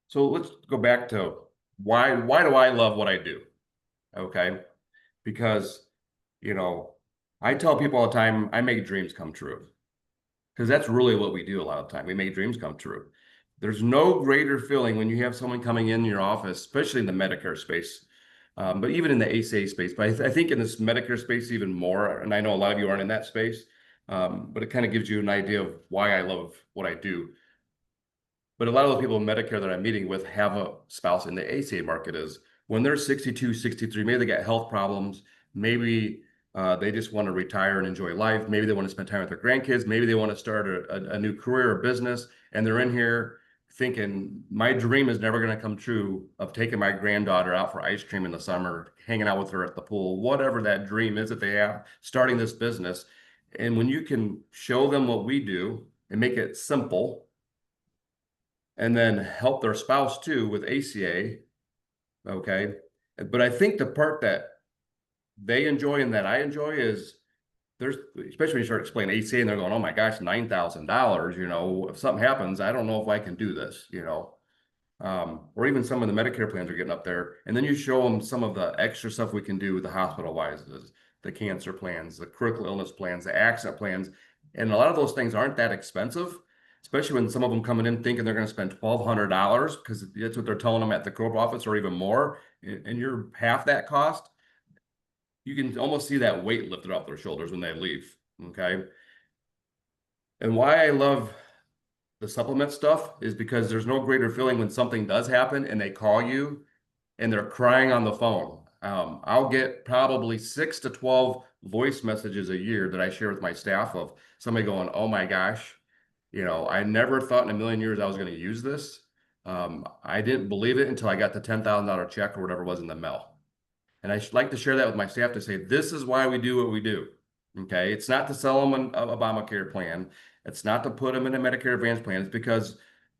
so let's go back to why do I love what I do? Okay. Because, I tell people all the time, I make dreams come true. Because that's really what we do a lot of the time. We make dreams come true. There's no greater feeling when you have someone coming in your office, especially in the Medicare space, but even in the ACA space. But I think in this Medicare space even more, and I know a lot of you aren't in that space, but it kind of gives you an idea of why I love what I do. But a lot of the people in Medicare that I'm meeting with have a spouse in the ACA market. Is when they're 62, 63, maybe they got health problems, maybe they just want to retire and enjoy life. Maybe they want to spend time with their grandkids. Maybe they want to start a new career or business. And they're in here thinking, my dream is never going to come true of taking my granddaughter out for ice cream in the summer, hanging out with her at the pool, whatever that dream is that they have, starting this business. And when you can show them what we do and make it simple, and then help their spouse too with ACA, okay? But I think the part that they enjoy and that I enjoy is there's, especially when you start explaining ACA and they're going, oh my gosh, $9,000, you know, if something happens, I don't know if I can do this, you know. Or even some of the Medicare plans are getting up there. And then you show them some of the extra stuff we can do with the hospital wise, the cancer plans, the critical illness plans, the accident plans. And a lot of those things aren't that expensive, especially when some of them coming in thinking they're going to spend $1,200 because that's what they're telling them at the corporate office or even more. And you're half that cost. You can almost see that weight lifted off their shoulders when they leave. Okay. And why I love the supplement stuff is because there's no greater feeling when something does happen and they call you and they're crying on the phone. I'll get probably 6 to 12 voice messages a year that I share with my staff of somebody going, oh my gosh, you know, I never thought in a million years I was going to use this. I didn't believe it until I got the $10,000 check or whatever was in the mail. And I like to share that with my staff to say, this is why we do what we do. Okay. It's not to sell them an Obamacare plan. It's not to put them in a Medicare Advantage plan. It's because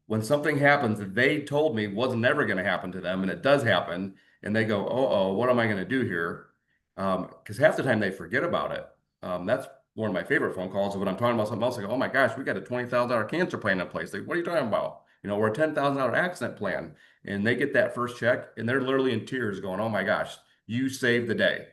when something happens that they told me was never going to happen to them, and it does happen, and they go, oh, what am I going to do here? Because half the time they forget about it. That's one of my favorite phone calls. When I'm talking about something else, I go, oh my gosh, we got a $20,000 cancer plan in place. Like, what are you talking about? You know, we're a $10,000 accident plan. And they get that first check and they're literally in tears going, oh my gosh, you saved the day.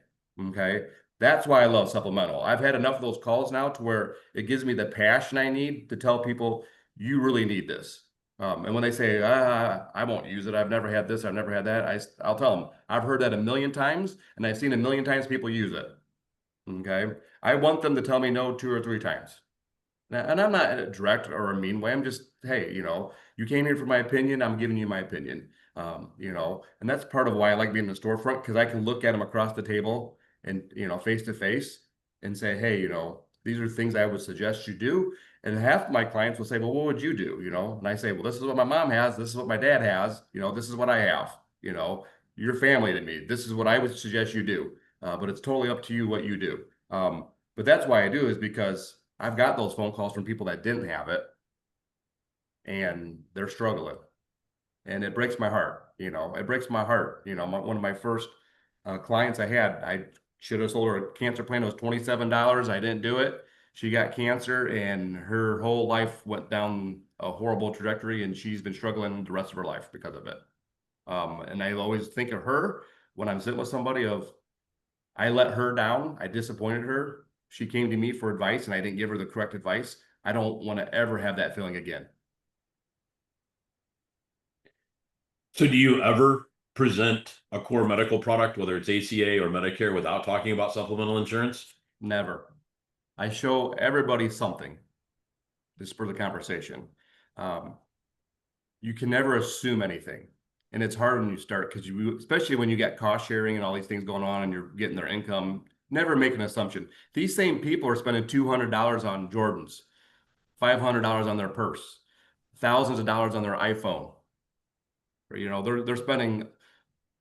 Okay. That's why I love supplemental. I've had enough of those calls now to where it gives me the passion I need to tell people, you really need this. And when they say, I won't use it, I've never had this, I've never had that, I'll tell them, I've heard that a million times and I've seen a million times people use it. Okay. I want them to tell me no 2 or 3 times. And I'm not in a direct or a mean way. I'm just, hey, you know, you came here for my opinion. I'm giving you my opinion. You know, and that's part of why I like being in the storefront because I can look at them across the table and, you know, face to face and say, hey, you know, these are things I would suggest you do. And half of my clients will say, well, what would you do? You know, and I say, well, this is what my mom has. This is what my dad has. You know, this is what I have. You know, you're family to me. This is what I would suggest you do. But it's totally up to you what you do. But that's why I do is because I've got those phone calls from people that didn't have it and they're struggling. And it breaks my heart, you know, it breaks my heart. You know, one of my first clients I had, I should have sold her a cancer plan. It was $27. I didn't do it. She got cancer and her whole life went down a horrible trajectory and she's been struggling the rest of her life because of it. And I always think of her when I'm sitting with somebody of, I let her down. I disappointed her. She came to me for advice and I didn't give her the correct advice. I don't want to ever have that feeling again. So do you ever present a core medical product, whether it's ACA or Medicare, without talking about supplemental insurance? Never. I show everybody something just for the conversation. You can never assume anything. And it's hard when you start because you, especially when you get cost sharing and all these things going on and you're getting their income, never make an assumption. These same people are spending $200 on Jordans, $500 on their purse, thousands of dollars on their iPhone. Or, you know, they're spending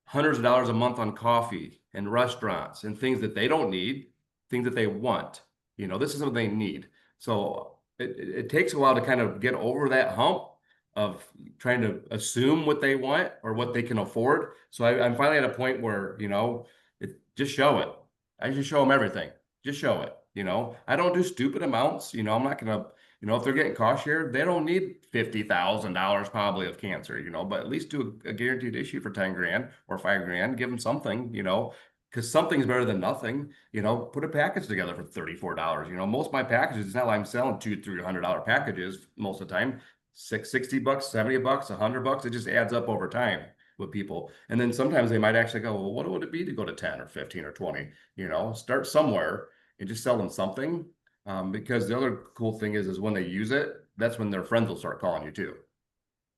hundreds of dollars a month on coffee and restaurants and things that they don't need, things that they want. You know, this is what they need. So it takes a while to kind of get over that hump of trying to assume what they want or what they can afford. So I'm finally at a point where, you know, just show it. I just show them everything. Just show it. You know, I don't do stupid amounts. You know, I'm not going to, you know, if they're getting cost share, they don't need $50,000 probably of cancer, you know, but at least do a guaranteed issue for 10 grand or 5 grand, give them something, you know, because something's better than nothing. You know, put a package together for $34. You know, most of my packages, it's not like I'm selling $200-300 packages most of the time. $60, $70, $100. It just adds up over time with people. And then sometimes they might actually go, well, what would it be to go to 10 or 15 or 20? You know, start somewhere and just sell them something. Because the other cool thing is when they use it, that's when their friends will start calling you too.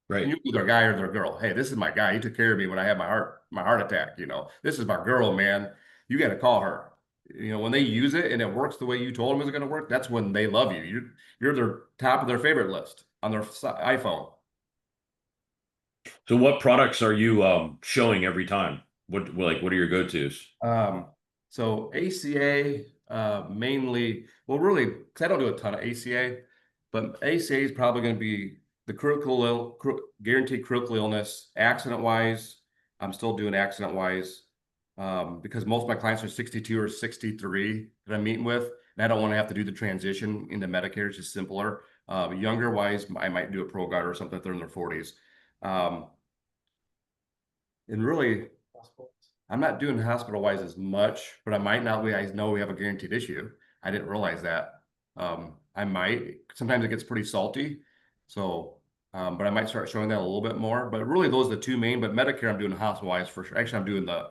Right. And you their guy or their girl. Hey, this is my guy. He took care of me when I had my heart attack. You know, this is my girl, man. You got to call her. You know, when they use it and it works the way you told them it was going to work, that's when they love you. You're their top of their favorite list on their iPhone. So what products are you showing every time? What are your go-tos? So ACA mainly, well, really, because I don't do a ton of ACA, but ACA is probably going to be the guaranteed critical illness, accident wise. I'm still doing accident wise because most of my clients are 62 or 63 that I'm meeting with. and I don't want to have to do the transition into Medicare. It's just simpler. Younger wise, I might do a Pro Guard or something if they're in their 40s. And really, I'm not doing hospital wise as much, but I might not. I know we have a guaranteed issue. I didn't realize that. I might. Sometimes it gets pretty salty. So, but I might start showing that a little bit more. But really, those are the two main. But Medicare, I'm doing hospital wise for sure. Actually, I'm doing the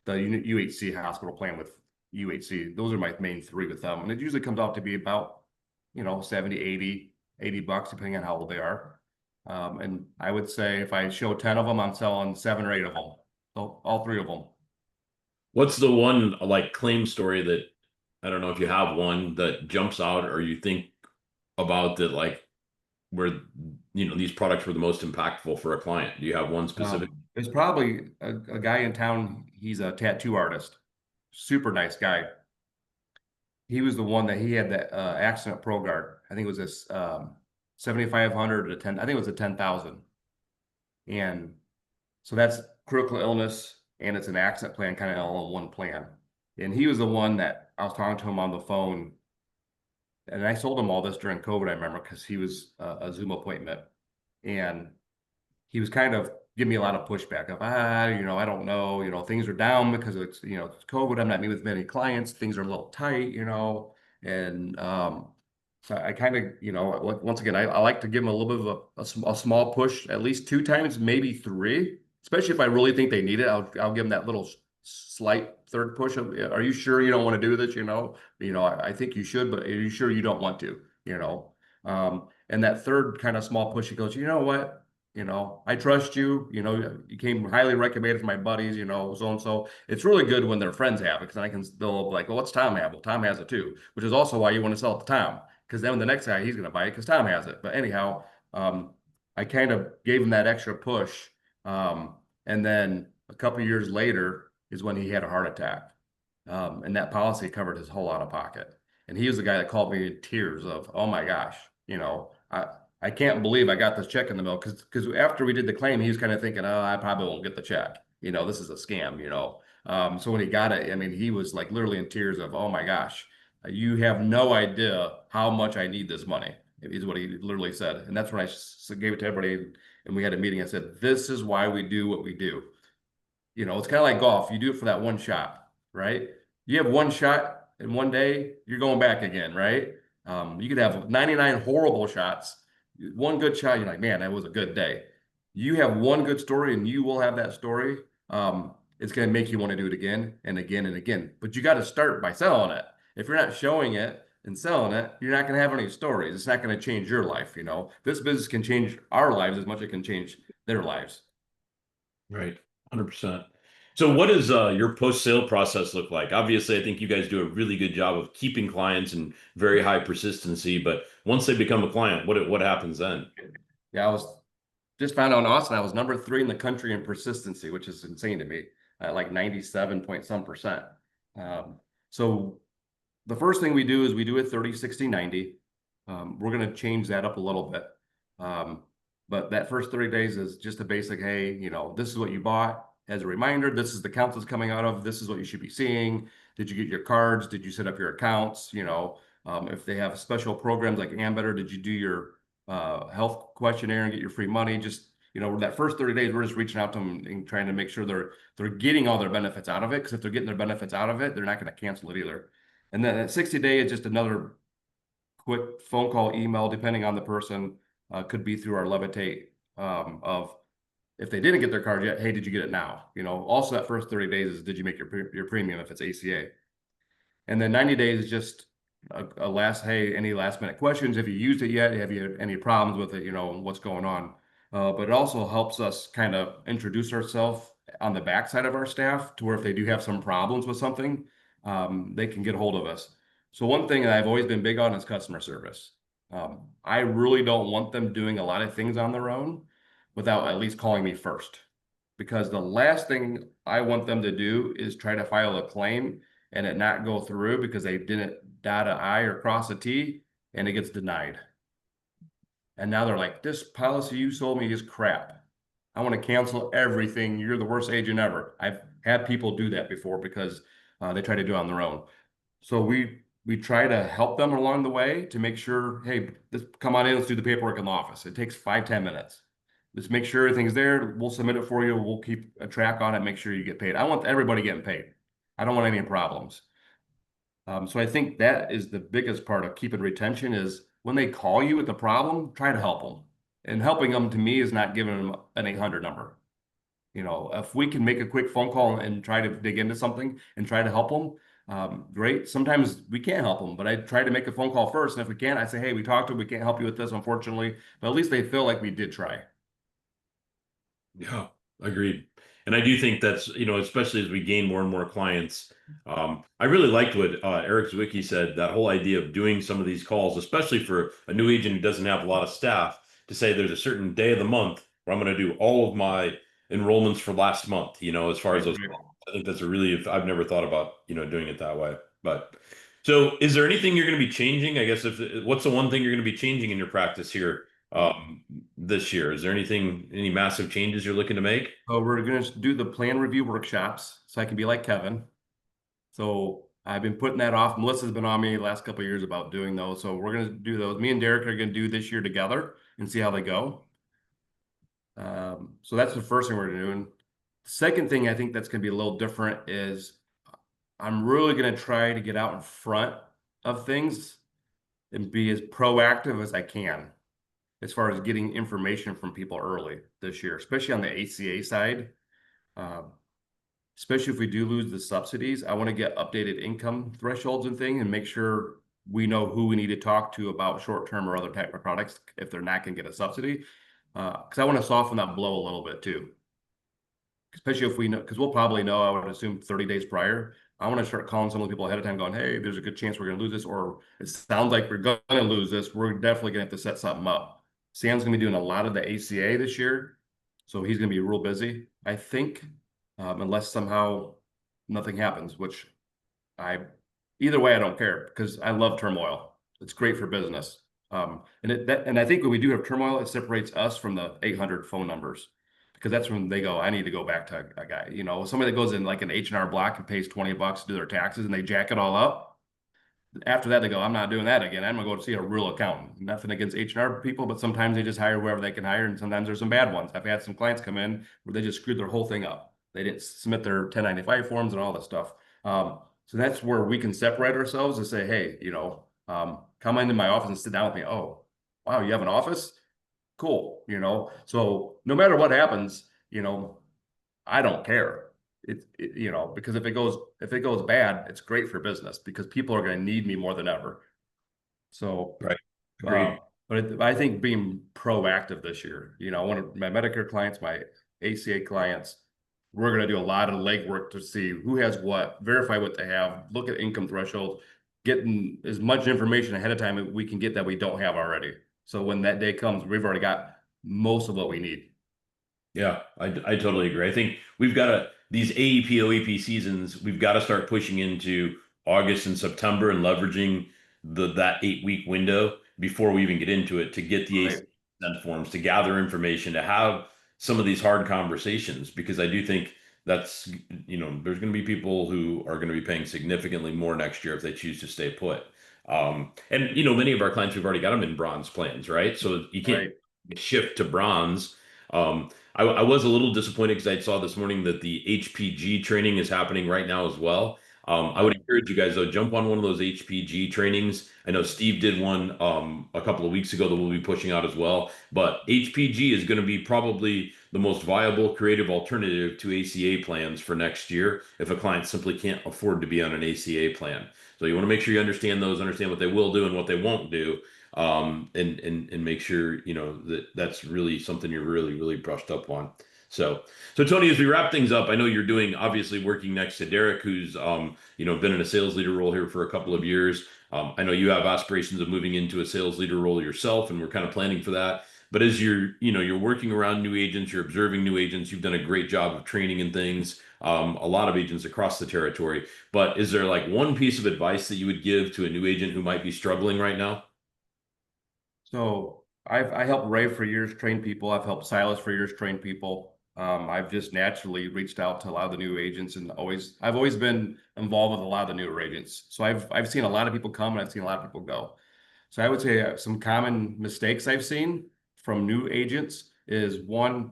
UHC hospital plan with UHC. Those are my main three with them. And it usually comes out to be about, 70, 80 bucks, depending on how old they are. And I would say if I show 10 of them, I'm selling 7 or 8 of them. So all 3 of them. What's the one like claim story that I don't know if you have one that jumps out or you think about that like where these products were the most impactful for a client? Do you have one specific? There's probably a guy in town. He's a tattoo artist, super nice guy. He was the one that he had that accident Pro Guard. I think it was this 7,500 to 10. I think it was a 10,000. And so that's critical illness and it's an accident plan, kind of all in one plan. And he was the one that I was talking to him on the phone. And I sold him all this during COVID, I remember, because he was a Zoom appointment. And he was kind of giving me a lot of pushback of, I don't know, things are down because it's COVID. I'm not meeting with many clients. Things are a little tight, and so I kind of, once again, I like to give them a little bit of a small push, at least 2 times, maybe 3, especially if I really think they need it. I'll give them that little slight third push of, are you sure you don't want to do this? I think you should, but are you sure you don't want to, and that third kind of small push, he goes, you know what? I trust you, you came highly recommended from my buddies, so and so. It's really good when their friends have it because I can still like, well, what's Tom have? Well, Tom has it too, which is also why you want to sell it to Tom because then the next guy, he's going to buy it because Tom has it. But anyhow, I kind of gave him that extra push. And then a couple of years later is when he had a heart attack. And that policy covered his whole out of pocket. And he was the guy that called me in tears of, oh my gosh, I can't believe I got this check in the mail because after we did the claim, he was kind of thinking, oh, I probably won't get the check. This is a scam, So when he got it, I mean, he was like literally in tears of, oh my gosh, you have no idea how much I need this money, is what he literally said. And that's when I gave it to everybody and we had a meeting. I said, this is why we do what we do. It's kind of like golf. You do it for that one shot, right? You have one shot in one day, you're going back again, right? You could have 99 horrible shots. One good shot, you're like, man, that was a good day. You have one good story and you will have that story. It's going to make you want to do it again and again and again. But you got to start by selling it. If you're not showing it and selling it, you're not going to have any stories. It's not going to change your life. This business can change our lives as much as it can change their lives. Right. 100%. So what does your post-sale process look like? Obviously, I think you guys do a really good job of keeping clients and very high persistency, but once they become a client, what happens then? Yeah, I was just found out in Austin, I was number 3 in the country in persistency, which is insane to me, at like 97 point some percent. So the first thing we do is we do a 30, 60, 90. We're going to change that up a little bit. But that first 30 days is just a basic, hey, this is what you bought. As a reminder, this is the account that's coming out of. This is what you should be seeing. Did you get your cards? Did you set up your accounts? If they have special programs like Ambetter, did you do your health questionnaire and get your free money? Just, that first 30 days, we're just reaching out to them and trying to make sure they're getting all their benefits out of it. Because if they're getting their benefits out of it, they're not going to cancel it either. And then at 60 day is just another quick phone call, email, depending on the person. Could be through our Levitate of if they didn't get their card yet, hey, did you get it now? Also that first 30 days is did you make your premium if it's ACA? And then 90 days is just a last, hey, any last minute questions? Have you used it yet? Have you had any problems with it? What's going on? But it also helps us kind of introduce ourselves on the backside of our staff to where if they do have some problems with something, they can get a hold of us. So one thing that I've always been big on is customer service. I really don't want them doing a lot of things on their own without at least calling me first. Because the last thing I want them to do is try to file a claim and it not go through because they didn't dot an I or cross a T and it gets denied. And now they're like, this policy you sold me is crap. I want to cancel everything. You're the worst agent ever. I've had people do that before because they try to do it on their own. So we try to help them along the way to make sure, hey, come on in, let's do the paperwork in the office. It takes 5-10 minutes. Just make sure everything's there. We'll submit it for you. We'll keep a track on it, make sure you get paid. I want everybody getting paid. I don't want any problems. So I think that is the biggest part of keeping retention is when they call you with a problem, try to help them. And helping them to me is not giving them an 800 number. You know, if we can make a quick phone call and try to dig into something and try to help them, great. Sometimes we can't help them, but I try to make a phone call first. And if we can't, I say, hey, we talked to them. We can't help you with this, unfortunately. But at least they feel like we did try. Yeah, agreed. And I do think that's, especially as we gain more and more clients. I really liked what Eric Zwicky said, that whole idea of doing some of these calls, especially for a new agent who doesn't have a lot of staff, to say there's a certain day of the month where I'm going to do all of my enrollments for last month, as far as those Right. calls. I think that's I've never thought about, doing it that way. But so is there anything you're going to be changing? I guess what's the one thing you're going to be changing in your practice here this year? Is there any massive changes you're looking to make? So we're going to do the plan review workshops so I can be like Kevin. So I've been putting that off. Melissa's been on me the last couple of years about doing those. So we're going to do those. Me and Derek are going to do this year together and see how they go. So that's the first thing we're doing. Second thing I think that's going to be a little different is I'm really going to try to get out in front of things and be as proactive as I can as far as getting information from people early this year, especially on the ACA side. Especially if we do lose the subsidies, I want to get updated income thresholds and thing and make sure we know who we need to talk to about short-term or other type of products if they're not going to get a subsidy. Because I want to soften that blow a little bit too. Especially if we know, because we'll probably know, I would assume 30 days prior. I want to start calling some of the people ahead of time going, hey, there's a good chance we're going to lose this, or it sounds like we're going to lose this. We're definitely going to have to set something up. Sam's going to be doing a lot of the ACA this year. So he's going to be real busy, I think, unless somehow nothing happens, which either way, I don't care because I love turmoil. It's great for business. And I think when we do have turmoil, it separates us from the 800 phone numbers because that's when they go, I need to go back to a guy, somebody that goes in like an H&R Block and pays $20 to do their taxes and they jack it all up. After that, they go, I'm not doing that again. I'm gonna go see a real accountant. Nothing against H&R people, but sometimes they just hire whoever they can hire, and sometimes there's some bad ones. I've had some clients come in where they just screwed their whole thing up. They didn't submit their 1095 forms and all that stuff. So that's where we can separate ourselves and say, hey, come into my office and sit down with me. Oh, wow, you have an office? Cool. So no matter what happens, I don't care. Because if it goes bad, it's great for business because people are going to need me more than ever. So, Right. Agreed. But I think being proactive this year, one of my Medicare clients, my ACA clients, we're going to do a lot of legwork to see who has what, verify what they have, look at income thresholds, getting as much information ahead of time as we can get that we don't have already. So when that day comes, we've already got most of what we need. Yeah, I totally agree. I think we've got these AEP, OEP seasons, we've got to start pushing into August and September and leveraging that 8-week window before we even get into it to get the Right. consent forms, to gather information, to have some of these hard conversations, because I do think that's, there's going to be people who are going to be paying significantly more next year if they choose to stay put. And many of our clients, we've already got them in bronze plans, right? So you can't shift to bronze. I was a little disappointed because I saw this morning that the HPG training is happening right now as well. I would encourage you guys, though, jump on one of those HPG trainings. I know Steve did one a couple of weeks ago that we'll be pushing out as well. But HPG is going to be probably the most viable, creative alternative to ACA plans for next year if a client simply can't afford to be on an ACA plan. So you want to make sure you understand those, understand what they will do and what they won't do, and make sure that's really something you're really brushed up on. So Tony, as we wrap things up, I know you're obviously working next to Derek, who's been in a sales leader role here for a couple of years. I know you have aspirations of moving into a sales leader role yourself, and we're kind of planning for that. But as you're working around new agents, you're observing new agents, you've done a great job of training and things. A lot of agents across the territory. But is there like one piece of advice that you would give to a new agent who might be struggling right now? So I helped Ray for years train people. I've helped Silas for years train people. I've just naturally reached out to a lot of the new agents and I've always been involved with a lot of the newer agents. So I've seen a lot of people come and I've seen a lot of people go. So I would say some common mistakes I've seen from new agents is once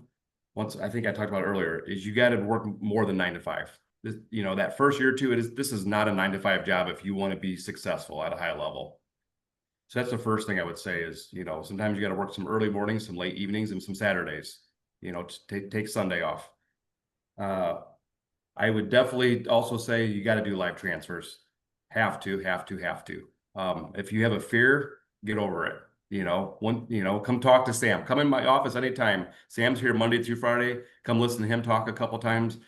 I think I talked about it earlier, is you got to work more than 9 to 5. That first year or two, this is not a 9 to 5 job if you want to be successful at a high level. So that's the first thing I would say is, sometimes you got to work some early mornings, some late evenings, and some Saturdays, take Sunday off. I would definitely also say you got to do live transfers. Have to. If you have a fear, get over it. Come talk to Sam. Come in my office anytime. Sam's here Monday through Friday. Come listen to him talk a couple times,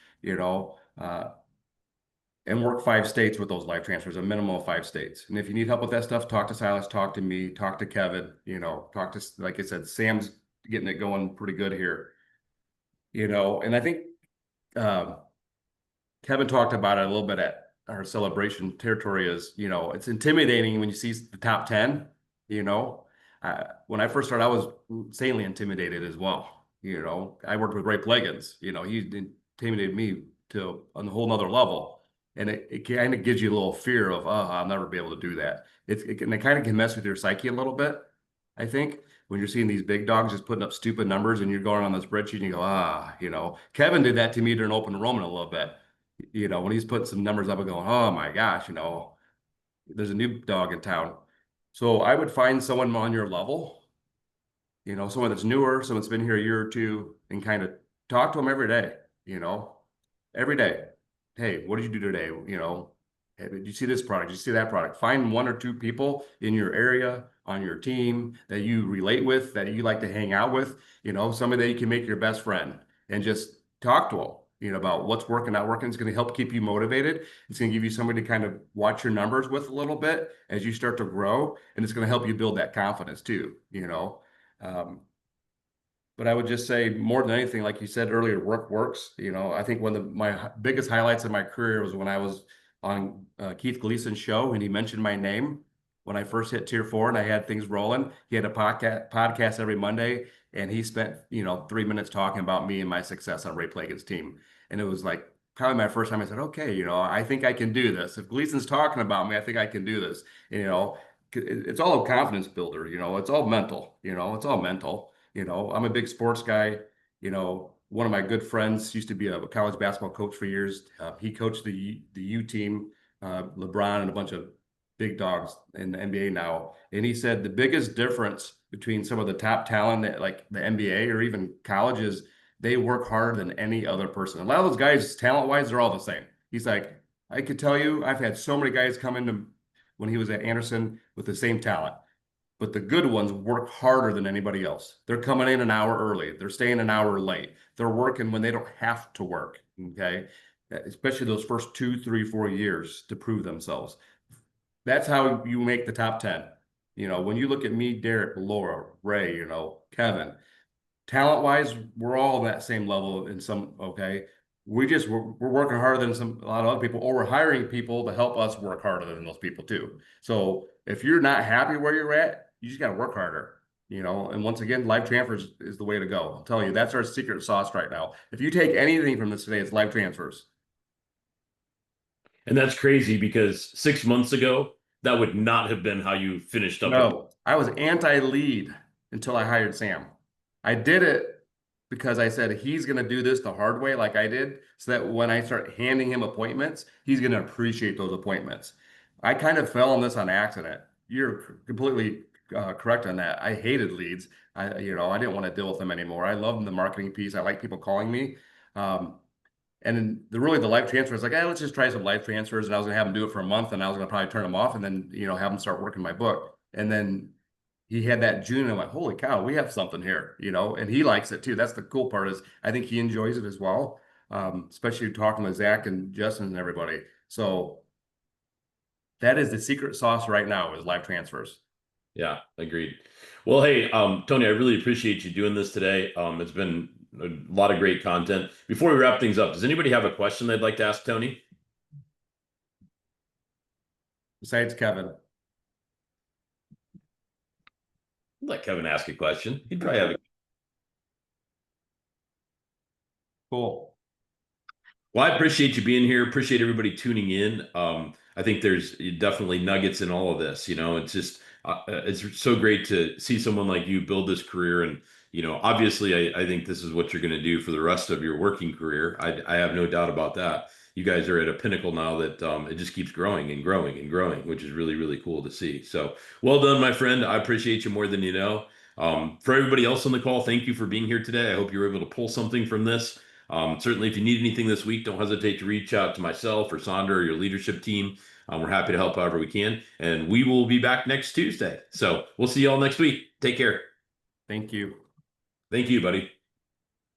and work 5 states with those live transfers, a minimum of 5 states. And if you need help with that stuff, talk to Silas, talk to me, talk to Kevin, talk to, like I said, Sam's getting it going pretty good here. And I think Kevin talked about it a little bit at our celebration territory is, it's intimidating when you see the top 10, when I first started, I was insanely intimidated as well. I worked with Ray Plegans, he intimidated me to on a whole nother level. And it kind of gives you a little fear of, oh, I'll never be able to do that. It kind of can mess with your psyche a little bit, I think, when you're seeing these big dogs just putting up stupid numbers and you're going on the spreadsheet and you go, Kevin did that to me during open enrollment a little bit. When he's putting some numbers up and going, oh my gosh, there's a new dog in town. So I would find someone on your level, someone that's newer, someone that's been here a year or two, and kind of talk to them every day, every day. Hey, what did you do today? Hey, did you see this product? Did you see that product? Find 1 or 2 people in your area, on your team that you relate with, that you like to hang out with, somebody that you can make your best friend and just talk to them, about what's working, not working. It's going to help keep you motivated. It's going to give you somebody to kind of watch your numbers with a little bit as you start to grow. And it's going to help you build that confidence too, but I would just say more than anything, like you said earlier, work works. I think one of my biggest highlights of my career was when I was on Keith Gleason's show and he mentioned my name when I first hit Tier 4 and I had things rolling. He had a podcast every Monday and he spent, 3 minutes talking about me and my success on Ray Plagan's team. And it was like probably my first time I said, okay, I think I can do this. If Gleason's talking about me, I think I can do this. It's all a confidence builder, it's all mental, it's all mental. I'm a big sports guy. One of my good friends used to be a college basketball coach for years. He coached the U team, LeBron and a bunch of big dogs in the NBA now. And he said the biggest difference between some of the top talent at like the NBA or even college is they work harder than any other person. A lot of those guys, talent-wise, they're all the same. He's like, I could tell you, I've had so many guys come into when he was at Anderson with the same talent. But the good ones work harder than anybody else. They're coming in an hour early. They're staying an hour late. They're working when they don't have to work. Okay. Especially those first 2, 3, 4 years to prove themselves. That's how you make the top 10. When you look at me, Derek, Laura, Ray, Kevin, talent wise, we're all that same level in some, okay. We're working harder than a lot of other people, or we're hiring people to help us work harder than those people too. So if you're not happy where you're at, you just got to work harder, and once again, live transfers is the way to go. I'm telling you, that's our secret sauce right now. If you take anything from this today, it's live transfers. And that's crazy because 6 months ago, that would not have been how you finished up. No, I was anti-lead until I hired Sam. I did it because I said he's going to do this the hard way like I did, so that when I start handing him appointments, he's going to appreciate those appointments. I kind of fell on this on accident. You're completely correct on that. I hated leads. I didn't want to deal with them anymore. I loved the marketing piece. I like people calling me. And the live transfer is like, hey, let's just try some live transfers. And I was gonna have him do it for a month, and I was gonna probably turn them off, and then have them start working my book. And then he had that June, and I'm like, holy cow, we have something here, and he likes it too. That's the cool part is I think he enjoys it as well, especially talking with Zach and Justin and everybody. So that is the secret sauce right now is live transfers. Yeah, agreed. Well, hey, Tony, I really appreciate you doing this today. It's been a lot of great content. Before we wrap things up, does anybody have a question they'd like to ask Tony? Besides Kevin. Let Kevin ask a question. He'd probably have a Cool. Well, I appreciate you being here. Appreciate everybody tuning in. I think there's definitely nuggets in all of this. It's just it's so great to see someone like you build this career, and obviously, I think this is what you're going to do for the rest of your working career. I have no doubt about that. You guys are at a pinnacle now that it just keeps growing and growing and growing, which is really, really cool to see. So well done, my friend. I appreciate you more than you know. For everybody else on the call, thank you for being here today. I hope you were able to pull something from this. Certainly, if you need anything this week, don't hesitate to reach out to myself or Sandra or your leadership team. We're happy to help however we can. And we will be back next Tuesday. So we'll see you all next week. Take care. Thank you. Thank you, buddy.